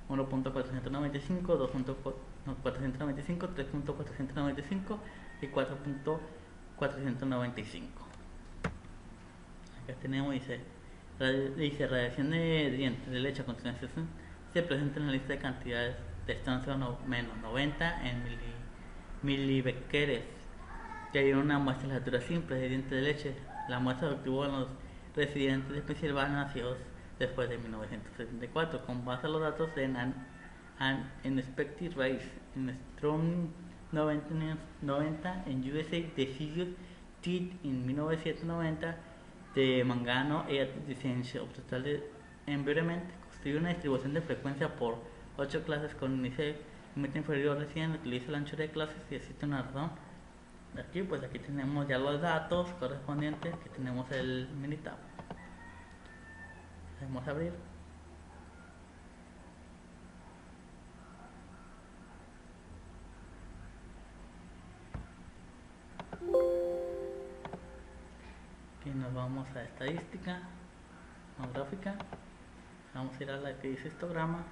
1.495, 2.495, 3.495 y 4.495. Acá tenemos, dice radiación de dientes de leche a continuación se presenta en la lista de cantidades de estancia menos 90 en milibecqueres, que hay una muestra de lectura simple de dientes de leche. La muestra se obtuvo en los residentes de Pensilvania nacidos después de 1974 con base a los datos de en Expected Race en Strong 90 en USA Decision Teeth en 1990 de Mangano y Decencio Total de Environment construye una distribución de frecuencia por 8 clases con índice límite inferior recién utiliza la anchura de clases y existe una razón. Aquí pues aquí tenemos ya los datos correspondientes, que tenemos el Minitab. Vamos a abrir. Aquí nos vamos a estadística, a gráfica. Vamos a ir a la que dice histograma.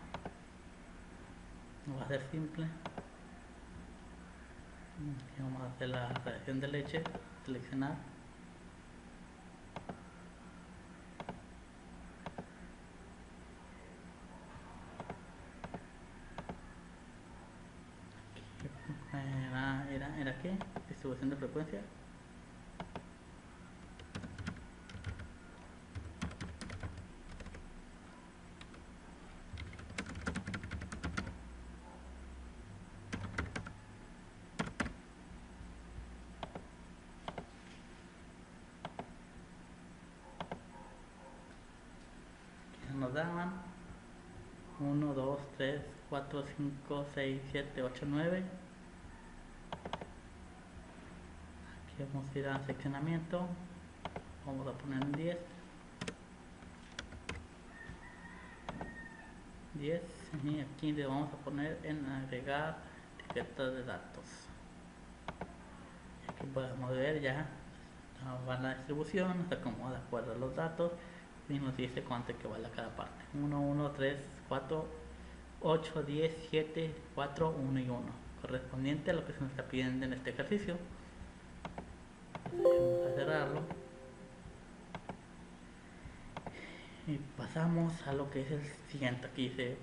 No va a ser simple. Aquí vamos a hacer la radiación de leche, seleccionar. ¿Era qué? Distribución de frecuencia. Nos daban 1, 2, 3, 4, 5, 6, 7, 8, 9. Aquí vamos a ir a seccionamiento, vamos a poner en 10 y aquí le vamos a poner en agregar etiquetas de datos. Aquí podemos ver ya va la distribución, se acomoda de acuerdo a los datos y nos dice cuánto que vale cada parte. 1, 1, 3, 4, 8, 10, 7, 4, 1 y 1, correspondiente a lo que se nos está pidiendo en este ejercicio. Vamos a cerrarlo y pasamos a lo que es el siguiente. Aquí dice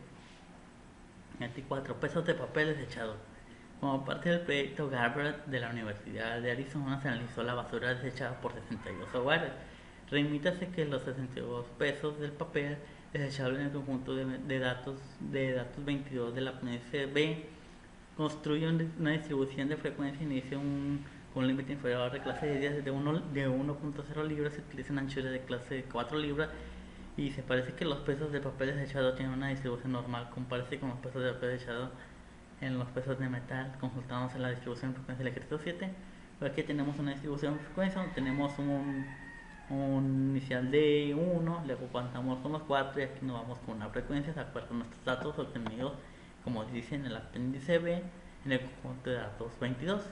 24 pesos de papel desechado. Como parte del proyecto Garber de la Universidad de Arizona se analizó la basura desechada por 62 hogares. Remítase que los 62 pesos del papel desechable en el conjunto de datos 22 de la PNCB construye una distribución de frecuencia, inicia un límite inferior de clase de 10 de 1.0 libras, se utiliza una anchura de clase de 4 libras y se parece que los pesos de papel desechado tienen una distribución normal, compárese con los pesos de papel desechado en los pesos de metal. Consultamos en la distribución de frecuencia del ejercicio 7. Aquí tenemos una distribución de frecuencia donde tenemos un inicial de 1, luego contamos con los 4 y aquí nos vamos con una frecuencia de acuerdo a nuestros datos obtenidos, como dice en el apéndice B, en el conjunto de datos 22.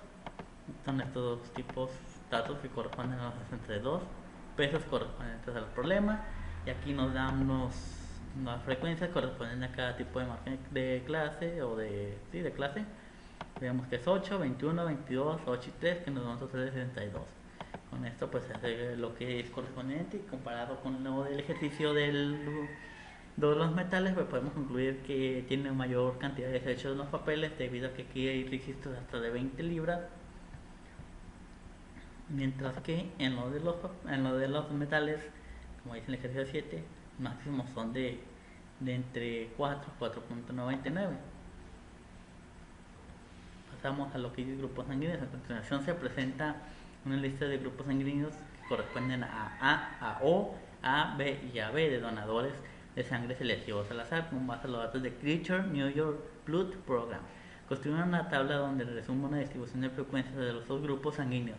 Son estos dos tipos de datos que corresponden a los 62 pesos correspondientes al problema, y aquí nos dan las frecuencias correspondientes a cada tipo de margen de clase o de clase. Vemos que es 8, 21, 22, 8 y 3, que nos dan un total de 62. Con esto pues se hace lo que es correspondiente, y comparado con lo del ejercicio de los metales, pues podemos concluir que tiene mayor cantidad de desechos en los papeles, debido a que aquí hay registros hasta de 20 libras, mientras que en lo de los metales, como dice el ejercicio 7, máximos son de entre 4 y 4.99. Pasamos a lo que es grupos sanguíneos. A continuación se presenta una lista de grupos sanguíneos que corresponden a O, A, B y AB de donadores de sangre seleccionados al azar con base a los datos de Creature New York Blood Program. Construimos una tabla donde resume una distribución de frecuencias de los dos grupos sanguíneos,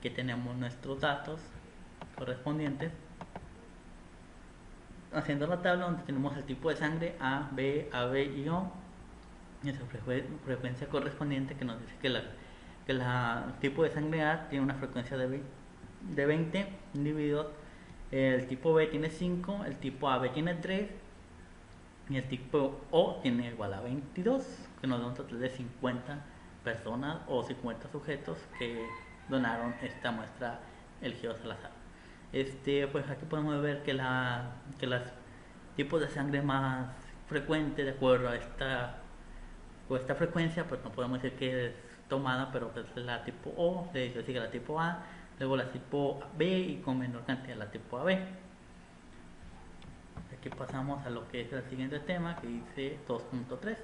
que tenemos nuestros datos correspondientes, haciendo la tabla donde tenemos el tipo de sangre A, B, AB y O, y su frecuencia correspondiente, que nos dice que el tipo de sangre A tiene una frecuencia de 20 individuos, el tipo B tiene 5, el tipo AB tiene 3 y el tipo O tiene igual a 22, que nos da un total de 50 personas o 50 sujetos que donaron esta muestra elegidos al azar. Pues aquí podemos ver que los tipos de sangre más frecuentes, de acuerdo a esta frecuencia, pues no podemos decir que es tomada, pero pues la tipo O, le sigue la tipo A, luego la tipo B y con menor cantidad la tipo AB. Aquí pasamos a lo que es el siguiente tema, que dice 2.3,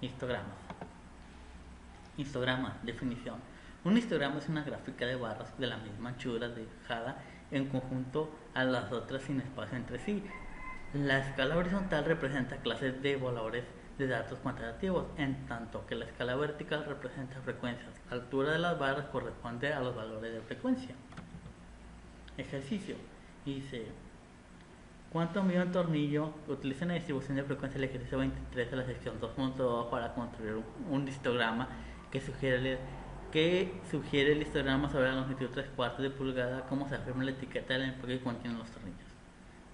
histogramas. Histograma, definición. Un histograma es una gráfica de barras de la misma anchura dejada en conjunto a las otras sin espacio entre sí. La escala horizontal representa clases de valores de datos cuantitativos, en tanto que la escala vertical representa frecuencias. La altura de las barras corresponde a los valores de frecuencia. Ejercicio. Dice: ¿cuánto mide un tornillo? Utiliza la distribución de frecuencia del ejercicio 23 de la sección 2.2 para construir un histograma que sugiere el histograma sobre la longitud 3/4 de pulgada, como se afirma en la etiqueta del empaque que contiene los tornillos.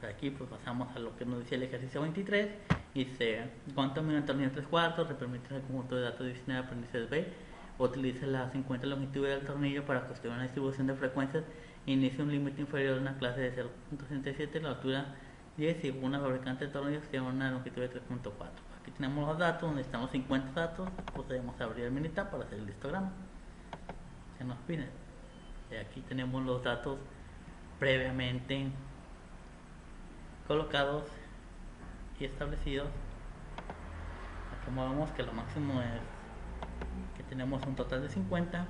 Aquí pues pasamos a lo que nos decía el ejercicio 23. Dice: ¿cuánto mide un tornillo 3/4? Repermite el conjunto de datos de 19 aprendices B. Utiliza las 50 longitudes del tornillo para construir una distribución de frecuencias. Inicia un límite inferior de una clase de 0.67, la altura 10, y una fabricante de tornillos tiene una longitud de 3.4. Aquí tenemos los datos, donde están los 50 datos. Procedemos a abrir el Minitab para hacer el histograma que nos piden. Y aquí tenemos los datos previamente colocados y establecidos. Aquí vemos que lo máximo es que tenemos un total de 50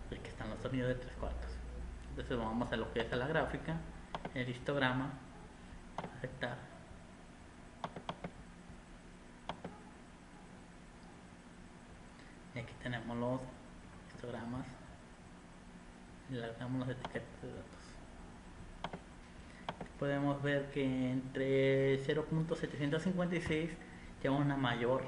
y que están los tornillos de 3/4. Entonces vamos a lo que es a la gráfica, el histograma, aceptar. Y aquí tenemos los histogramas y le damos las etiquetas de datos. Podemos ver que entre 0.756 lleva una mayor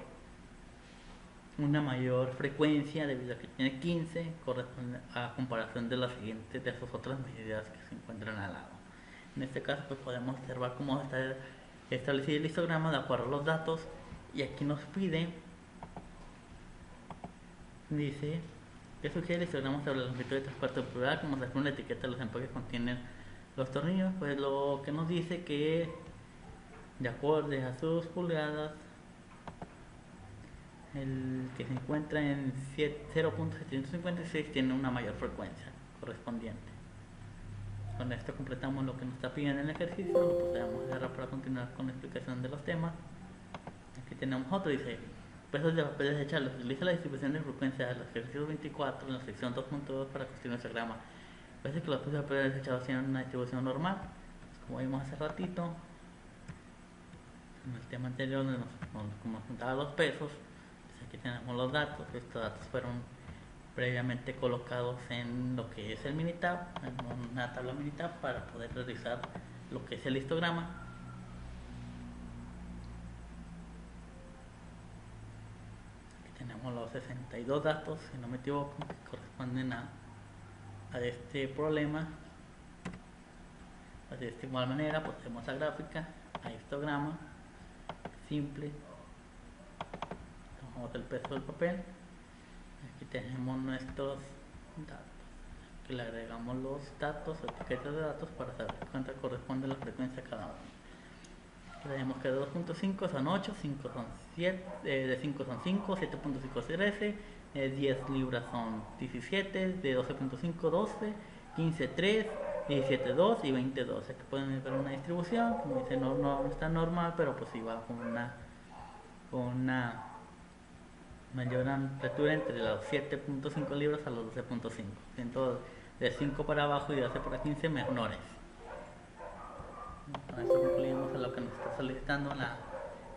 frecuencia, debido a que tiene 15, corresponde a comparación de las siguientes, de esas otras medidas que se encuentran al lado. En este caso pues podemos observar cómo está establecido el histograma de acuerdo a los datos, y aquí nos dice que sugiere el histograma sobre la longitud de 3/4 de pulgada, como se afirma en la etiqueta de los empaques que contienen los tornillos. Pues lo que nos dice que de acuerdo a sus pulgadas, el que se encuentra en 0.756 tiene una mayor frecuencia correspondiente. Con esto completamos lo que nos está pidiendo en el ejercicio. Lo procedemos a cerrar para continuar con la explicación de los temas. Aquí tenemos otro, dice: pesos de papel desechables. Utiliza la distribución de frecuencia de los ejercicios 24 en la sección 2.2 para construir un histograma. Parece que los pesos de papel desechados tienen una distribución normal, como vimos hace ratito en el tema anterior, donde nos juntaba los pesos. Pues aquí tenemos los datos. Estos datos fueron previamente colocados en lo que es el Minitab, en una tabla Minitab, para poder realizar lo que es el histograma. Aquí tenemos los 62 datos, si no me equivoco, que corresponden a este problema. Así, de esta igual manera, pues tenemos la gráfica, a histograma simple, tomamos el peso del papel. Aquí tenemos nuestros datos. que le agregamos los datos o etiquetas de datos para saber cuánto corresponde a la frecuencia a cada uno. Tenemos que de 2.5 son 8, 5 son 7, de 5 son 5, 7.5 es 13, 10 libras son 17, de 12.5 12, 15 3, 17 2 y 20 2. Aquí pueden ver una distribución, como dice, no está normal, pero pues igual con una mayor amplitud entre los 7.5 libras a los 12.5. Entonces, de 5 para abajo y 12 para 15 menores. Con esto concluimos a lo que nos está solicitando en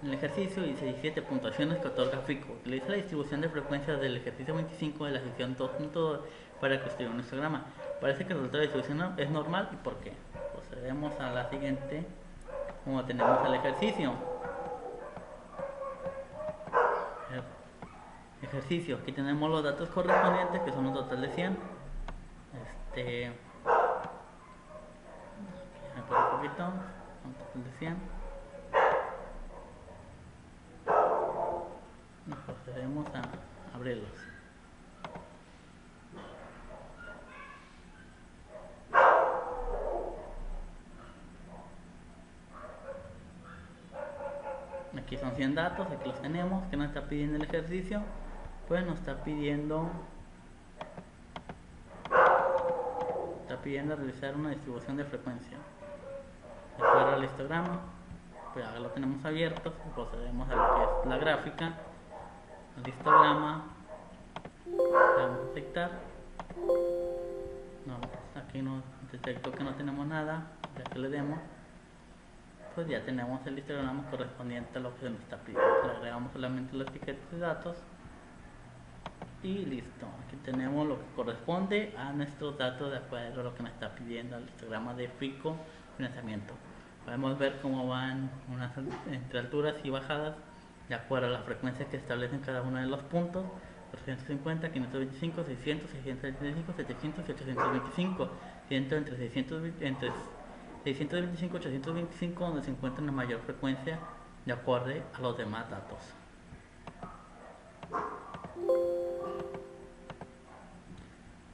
el ejercicio. Dice 17 puntuaciones que otorga FICO. Utiliza la distribución de frecuencias del ejercicio 25 de la sección 2.2 para construir un histograma. Parece que el resultado de distribución es normal. ¿Y por qué? Procedemos a la siguiente, como tenemos el ejercicio. Aquí tenemos los datos correspondientes, que son un total de 100. Por un poquito, un total de 100. Nos procedemos a abrirlos. Aquí son 100 datos, aquí los tenemos. ¿Qué nos está pidiendo el ejercicio? Pues nos está pidiendo realizar una distribución de frecuencia. De acuerdo al histograma, pues ya lo tenemos abierto, procedemos a lo que es la gráfica, el histograma, le vamos a aceptar. No, pues aquí no detectó que no tenemos nada, ya que le demos, pues ya tenemos el histograma correspondiente a lo que se nos está pidiendo. Le agregamos solamente las etiquetas de datos y listo. Aquí tenemos lo que corresponde a nuestros datos de acuerdo a lo que me está pidiendo el histograma de FICO financiamiento. Podemos ver cómo van entre alturas y bajadas de acuerdo a la frecuencia que establecen cada uno de los puntos: 450, 525, 600, 635, 700 y 825, siendo entre 625 y 825 donde se encuentra la mayor frecuencia de acuerdo a los demás datos.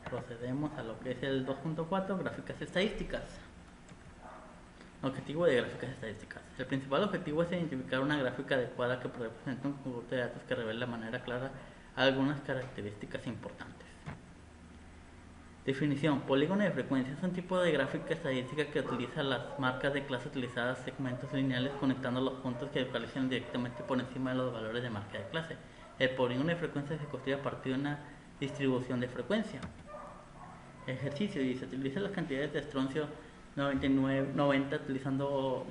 Procedemos a lo que es el 2.4, gráficas estadísticas. Objetivo de gráficas estadísticas. El principal objetivo es identificar una gráfica adecuada que represente un conjunto de datos que revele de manera clara algunas características importantes. Definición. Polígono de frecuencia es un tipo de gráfica estadística que utiliza las marcas de clase utilizadas segmentos lineales conectando los puntos que localizan directamente por encima de los valores de marca de clase. El polígono de frecuencia se construye a partir de una distribución de frecuencia. Ejercicio. Y se utiliza las cantidades de estroncio 90 utilizando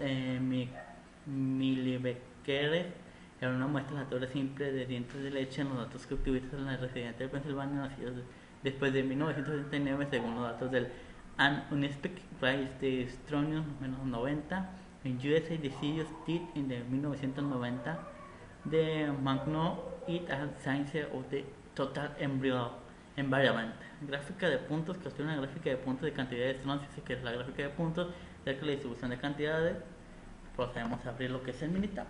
milibecqueres en una muestra aleatoria simple de dientes de leche en los datos que utilizan en la residente de Pensilvania nacidos después de 1979 según los datos del Unspeak Price de Strontium -90 en USA Decisions Did en 1990 de Magno et al Science of the Total Embryo Environment. Gráfica de puntos, que es una gráfica de puntos de cantidad de estroncio, que es la gráfica de puntos, ya que la distribución de cantidades. Procedemos a abrir lo que es el Minitab.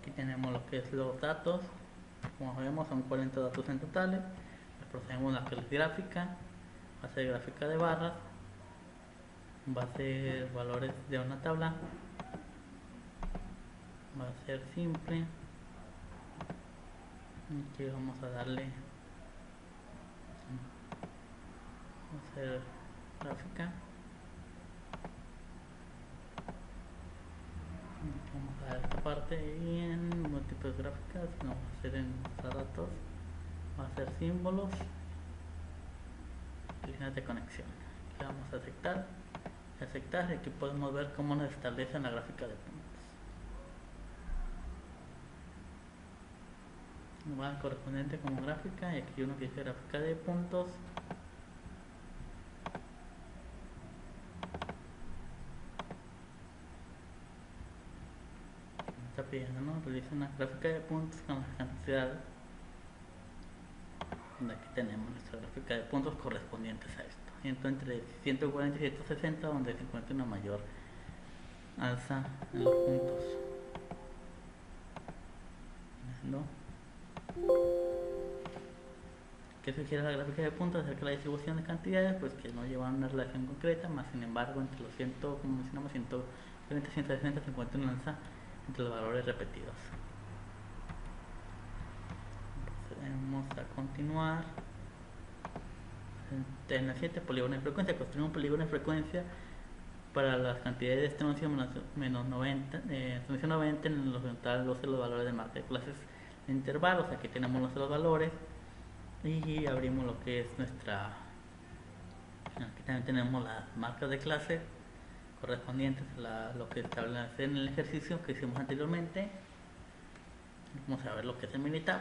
Aquí tenemos lo que es los datos. Como vemos son 40 datos en totales. Procedemos a la que es gráfica, va a ser gráfica de barras, va a ser valores de una tabla, va a ser simple. Aquí vamos a darle, vamos a hacer gráfica, vamos a dar esta parte y en múltiples gráficas vamos a hacer en datos, va a ser símbolos, líneas de conexión. Aquí vamos a aceptar. Y aquí podemos ver cómo nos establece la gráfica de puntos. Va correspondiente como gráfica y aquí uno que dice gráfica de puntos. Me está pidiendo, ¿no? Realiza una gráfica de puntos con las cantidades. Aquí tenemos nuestra gráfica de puntos correspondientes a esto. Entre 140 y 160 donde se encuentra una mayor alza en los puntos. ¿No? ¿Qué sugiere la gráfica de puntos acerca de la distribución de cantidades? Pues que no llevan una relación concreta, más sin embargo entre los 100, como mencionamos, 130 y 160 se encuentra una alza entre los valores repetidos. Vamos a continuar. En el 7, polígono de frecuencia. Construir un polígono de frecuencia para las cantidades de estimación menos 90, estimación 90 en los total 12 los valores de marca de clases de intervalos. Aquí tenemos los valores y abrimos lo que es nuestra. Aquí también tenemos las marcas de clase correspondientes a lo que establece en el ejercicio que hicimos anteriormente. Vamos a ver lo que es el Minitab.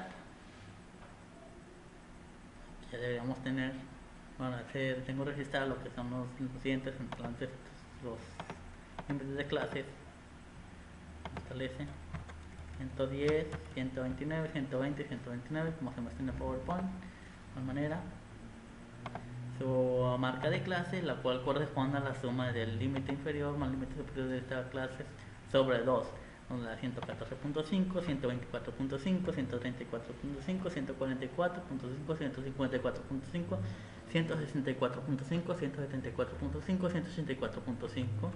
Ya deberíamos tener, bueno, tengo registrado lo que son los siguientes, entonces los índices de clases establece 110, 129, 120, 129, como se muestra en el PowerPoint, de igual manera. Su marca de clase, la cual corresponde a la suma del límite inferior más límite superior de esta clase sobre 2, donde la 114.5, 124.5, 134.5, 144.5, 154.5, 164.5, 174.5, 184.5.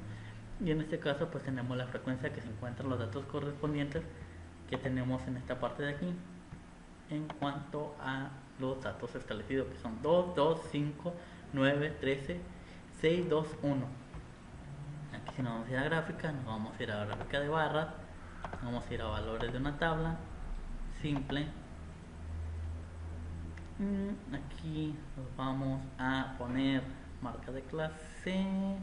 Y en este caso pues tenemos la frecuencia que se encuentran los datos correspondientes que tenemos en esta parte de aquí en cuanto a los datos establecidos, que son 2, 2, 5, 9, 13, 6, 2, 1. Aquí si nos vamos a ir a gráfica, nos vamos a ir a la gráfica de barras, vamos a ir a valores de una tabla simple. Aquí nos vamos a poner marca de clase.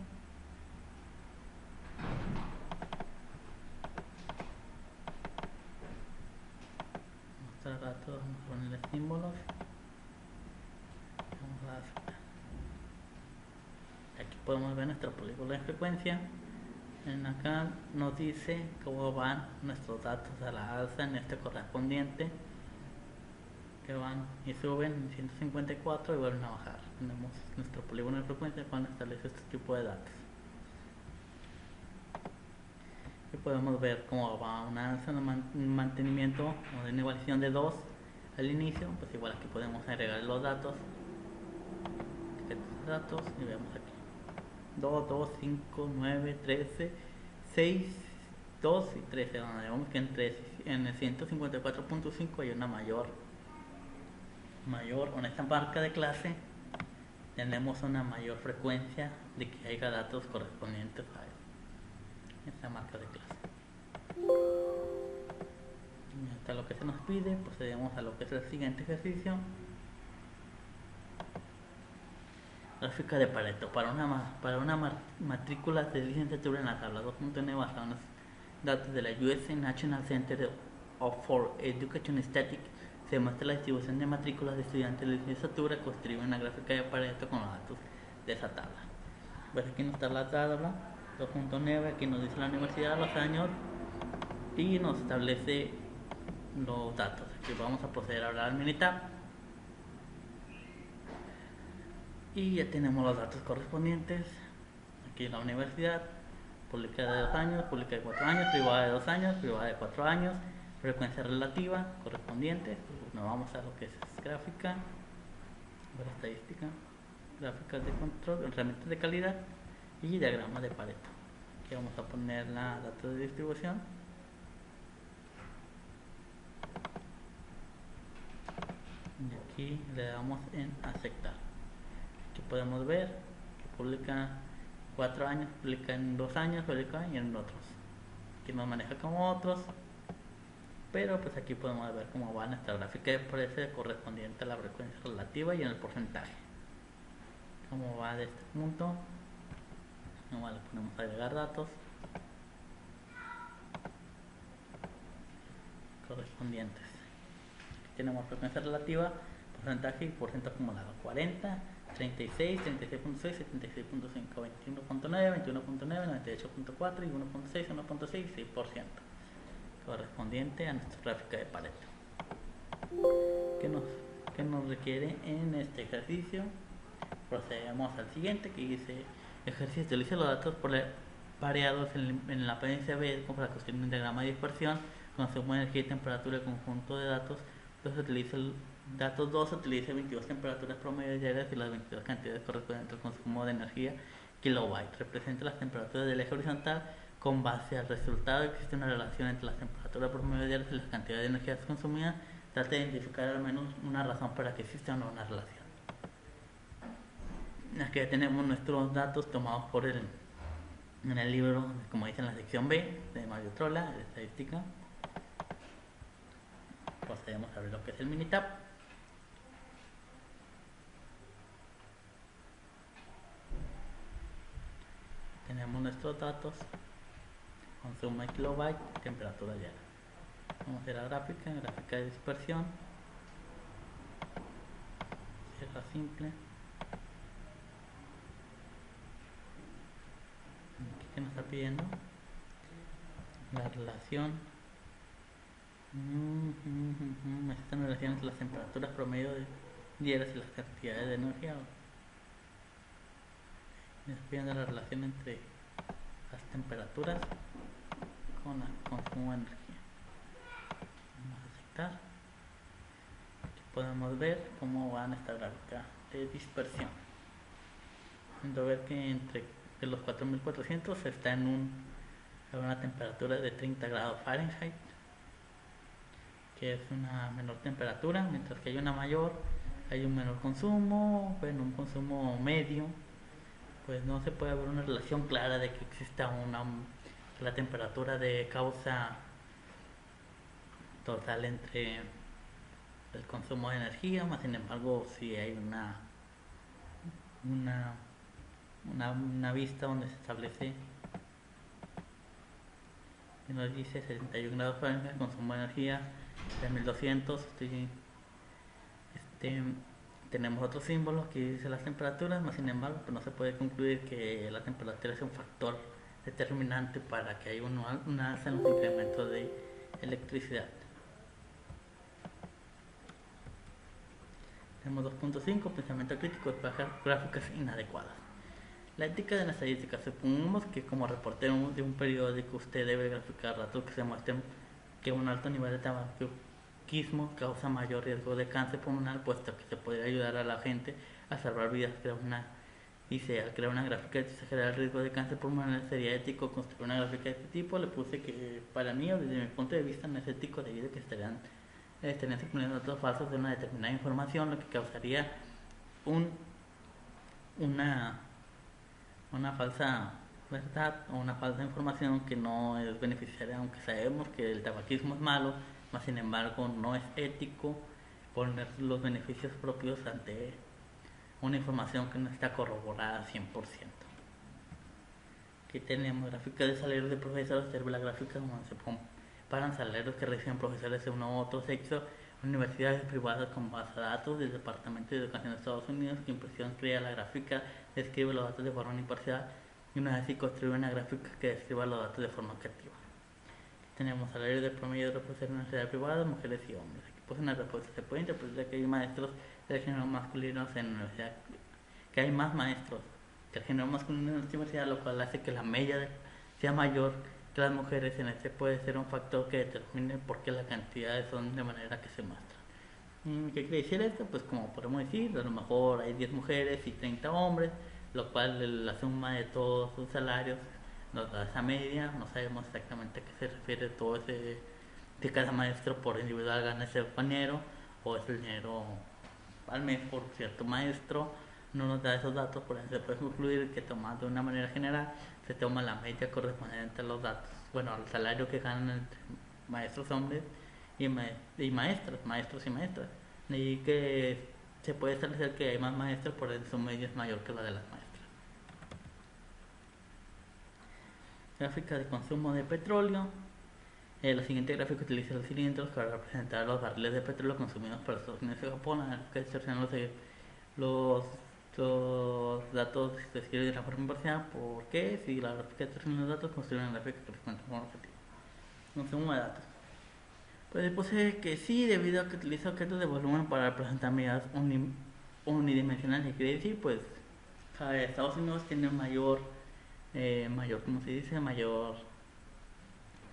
Mostrar datos, vamos a ponerle símbolos. Aquí podemos ver nuestro polígono de frecuencia. En acá nos dice cómo van nuestros datos a la alza en este correspondiente, que van y suben en 154 y vuelven a bajar. Tenemos nuestro polígono de frecuencia cuando establece este tipo de datos. Y podemos ver cómo va una alza en el mantenimiento o de una igualación de 2 al inicio. Pues igual aquí podemos agregar los datos y vemos aquí 2, 2, 5, 9, 13, 6, 2 y 13, donde vemos que en el 154.5 hay una mayor en esta marca de clase tenemos una mayor frecuencia de que haya datos correspondientes a esta marca de clase. Y hasta lo que se nos pide, procedemos a lo que es el siguiente ejercicio. Gráfica de Pareto para una matrícula de licenciatura en la tabla 2.9 basada en los datos de la US National Center for Education Statistics. Se muestra la distribución de matrículas de estudiantes de licenciatura, construye una gráfica de Pareto con los datos de esa tabla. Pues aquí nos está la tabla 2.9, aquí nos dice la universidad, los años y nos establece los datos. Aquí vamos a proceder a hablar al Minitab. Y ya tenemos los datos correspondientes. Aquí la universidad, pública de 2 años, pública de 4 años, privada de 2 años, privada de 4 años, frecuencia relativa correspondiente. Nos vamos a lo que es gráfica, estadística, gráficas de control, herramientas de calidad y diagramas de Pareto. Aquí vamos a poner la datos de distribución. Y aquí le damos en aceptar. Aquí podemos ver que publica 4 años, publica en 2 años, publica y en otros. Aquí nos maneja como otros, pero pues aquí podemos ver cómo va nuestra gráfica de precio correspondiente a la frecuencia relativa y en el porcentaje. Cómo va de este punto. Igual le ponemos a agregar datos correspondientes. Aquí tenemos frecuencia relativa, porcentaje y porcentaje acumulado: 40, 36, 36.6, 76.5, 21.9, 21.9, 98.4 y 1.6, 1.6 y 6%, correspondiente a nuestra gráfica de Pareto. ¿Qué nos requiere en este ejercicio? Procedemos al siguiente, que dice ejercicio: utilice los datos pareados en la PNCB como la cuestión de diagrama de dispersión, consumo de energía y temperatura del conjunto de datos. Entonces utiliza el datos 2 utiliza 22 temperaturas promedio diarias y las 22 cantidades correspondientes al consumo de energía kilobyte. Representa las temperaturas del eje horizontal. Con base al resultado existe una relación entre las temperaturas promedio diarias y las cantidades de energía consumidas. Trata de identificar al menos una razón para que exista o no una relación. Aquí ya tenemos nuestros datos tomados en el libro, como dice en la sección B de Mario Trolla, de estadística. Procedemos a ver lo que es el Minitab. Tenemos nuestros datos, consumo de kilobyte, temperatura diaria. Vamos a hacer la gráfica de dispersión. Cierra simple. ¿Qué nos está pidiendo? La relación. Esta relación entre las temperaturas promedio diarias y las cantidades de energía. Me está pidiendo la relación entre las temperaturas con el consumo de energía. Vamos a aceptar. Aquí podemos ver cómo va en esta gráfica de dispersión. Puedo ver que entre de los 4400 está en una temperatura de 30 grados Fahrenheit, que es una menor temperatura, mientras que hay una mayor, hay un menor consumo, bueno, un consumo medio. Pues no se puede ver una relación clara de que exista la temperatura de causa total entre el consumo de energía, más sin embargo si hay una vista donde se establece que nos dice 71 grados Fahrenheit, consumo de energía de 1200. Tenemos otros símbolos que dice las temperaturas, más sin embargo pues no se puede concluir que la temperatura sea un factor determinante para que haya un alza en los incrementos de electricidad. Tenemos 2.5, pensamiento crítico de gráficas inadecuadas. La ética de la estadística. Supongamos que como reportero de un periódico usted debe graficar datos que se muestren que un alto nivel de tabaquismo causa mayor riesgo de cáncer pulmonar, puesto que se puede ayudar a la gente a salvar vidas. Al crear una gráfica de exagerar el riesgo de cáncer pulmonar, sería ético construir una gráfica de este tipo. Le puse que para mí, o desde mi punto de vista, no es ético, debido a que estarían suponiendo datos falsos de una determinada información, lo que causaría una falsa verdad o una falsa información que no es beneficiaria, aunque sabemos que el tabaquismo es malo, mas sin embargo no es ético poner los beneficios propios ante una información que no está corroborada al 100%. Aquí tenemos gráfica de salarios de profesores. Observa la gráfica donde se comparan salarios que reciben profesores de uno u otro sexo. Universidades privadas con base de datos del Departamento de Educación de Estados Unidos, que impresión crea la gráfica, describe los datos de forma imparcial, y una vez así construye una gráfica que describa los datos de forma objetiva. Tenemos salarios de promedio de profesores en universidades privadas, mujeres y hombres. Aquí pues una respuesta se puede interpretar que hay maestros del género masculino en la universidad, que hay más maestros del género masculino en la universidad, lo cual hace que la media sea mayor que las mujeres. En este puede ser un factor que determine por qué las cantidades son de manera que se muestran. ¿Qué quiere decir esto? Pues como podemos decir, a lo mejor hay 10 mujeres y 30 hombres, lo cual la suma de todos sus salarios nos da esa media. No sabemos exactamente a qué se refiere todo ese, que cada maestro por individual gana ese dinero, o es el dinero al mes por cierto maestro. No nos da esos datos, por eso se puede concluir que tomando de una manera general se toma la media correspondiente a los datos, bueno, al salario que ganan entre maestros hombres y maestros y maestras, y que se puede establecer que hay más maestros, por eso su media es mayor que la de las maestras. Gráfica de consumo de petróleo. La siguiente gráfica utiliza los cilindros para representar los barriles de petróleo consumidos por Estados Unidos y Japón. La gráfica distorsiona los datos se escriben de la forma imparcial. ¿Por qué? Si la gráfica distorsiona los datos, construye una gráfica que responde a un objetivo. Consumo de datos. Pues puse que sí, debido a que utiliza objetos de volumen para representar medidas unidimensionales. Quiere decir, pues Estados Unidos tiene mayor mayor, como se dice, mayor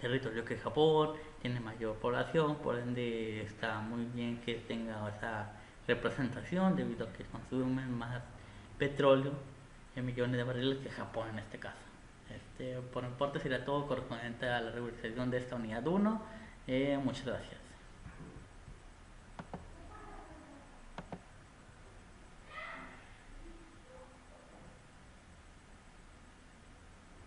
territorio que Japón, tiene mayor población, por ende está muy bien que tenga esa representación debido a que consumen más petróleo en millones de barriles que Japón en este caso. Por mi parte sería todo correspondiente a la regularización de esta unidad 1. Muchas gracias.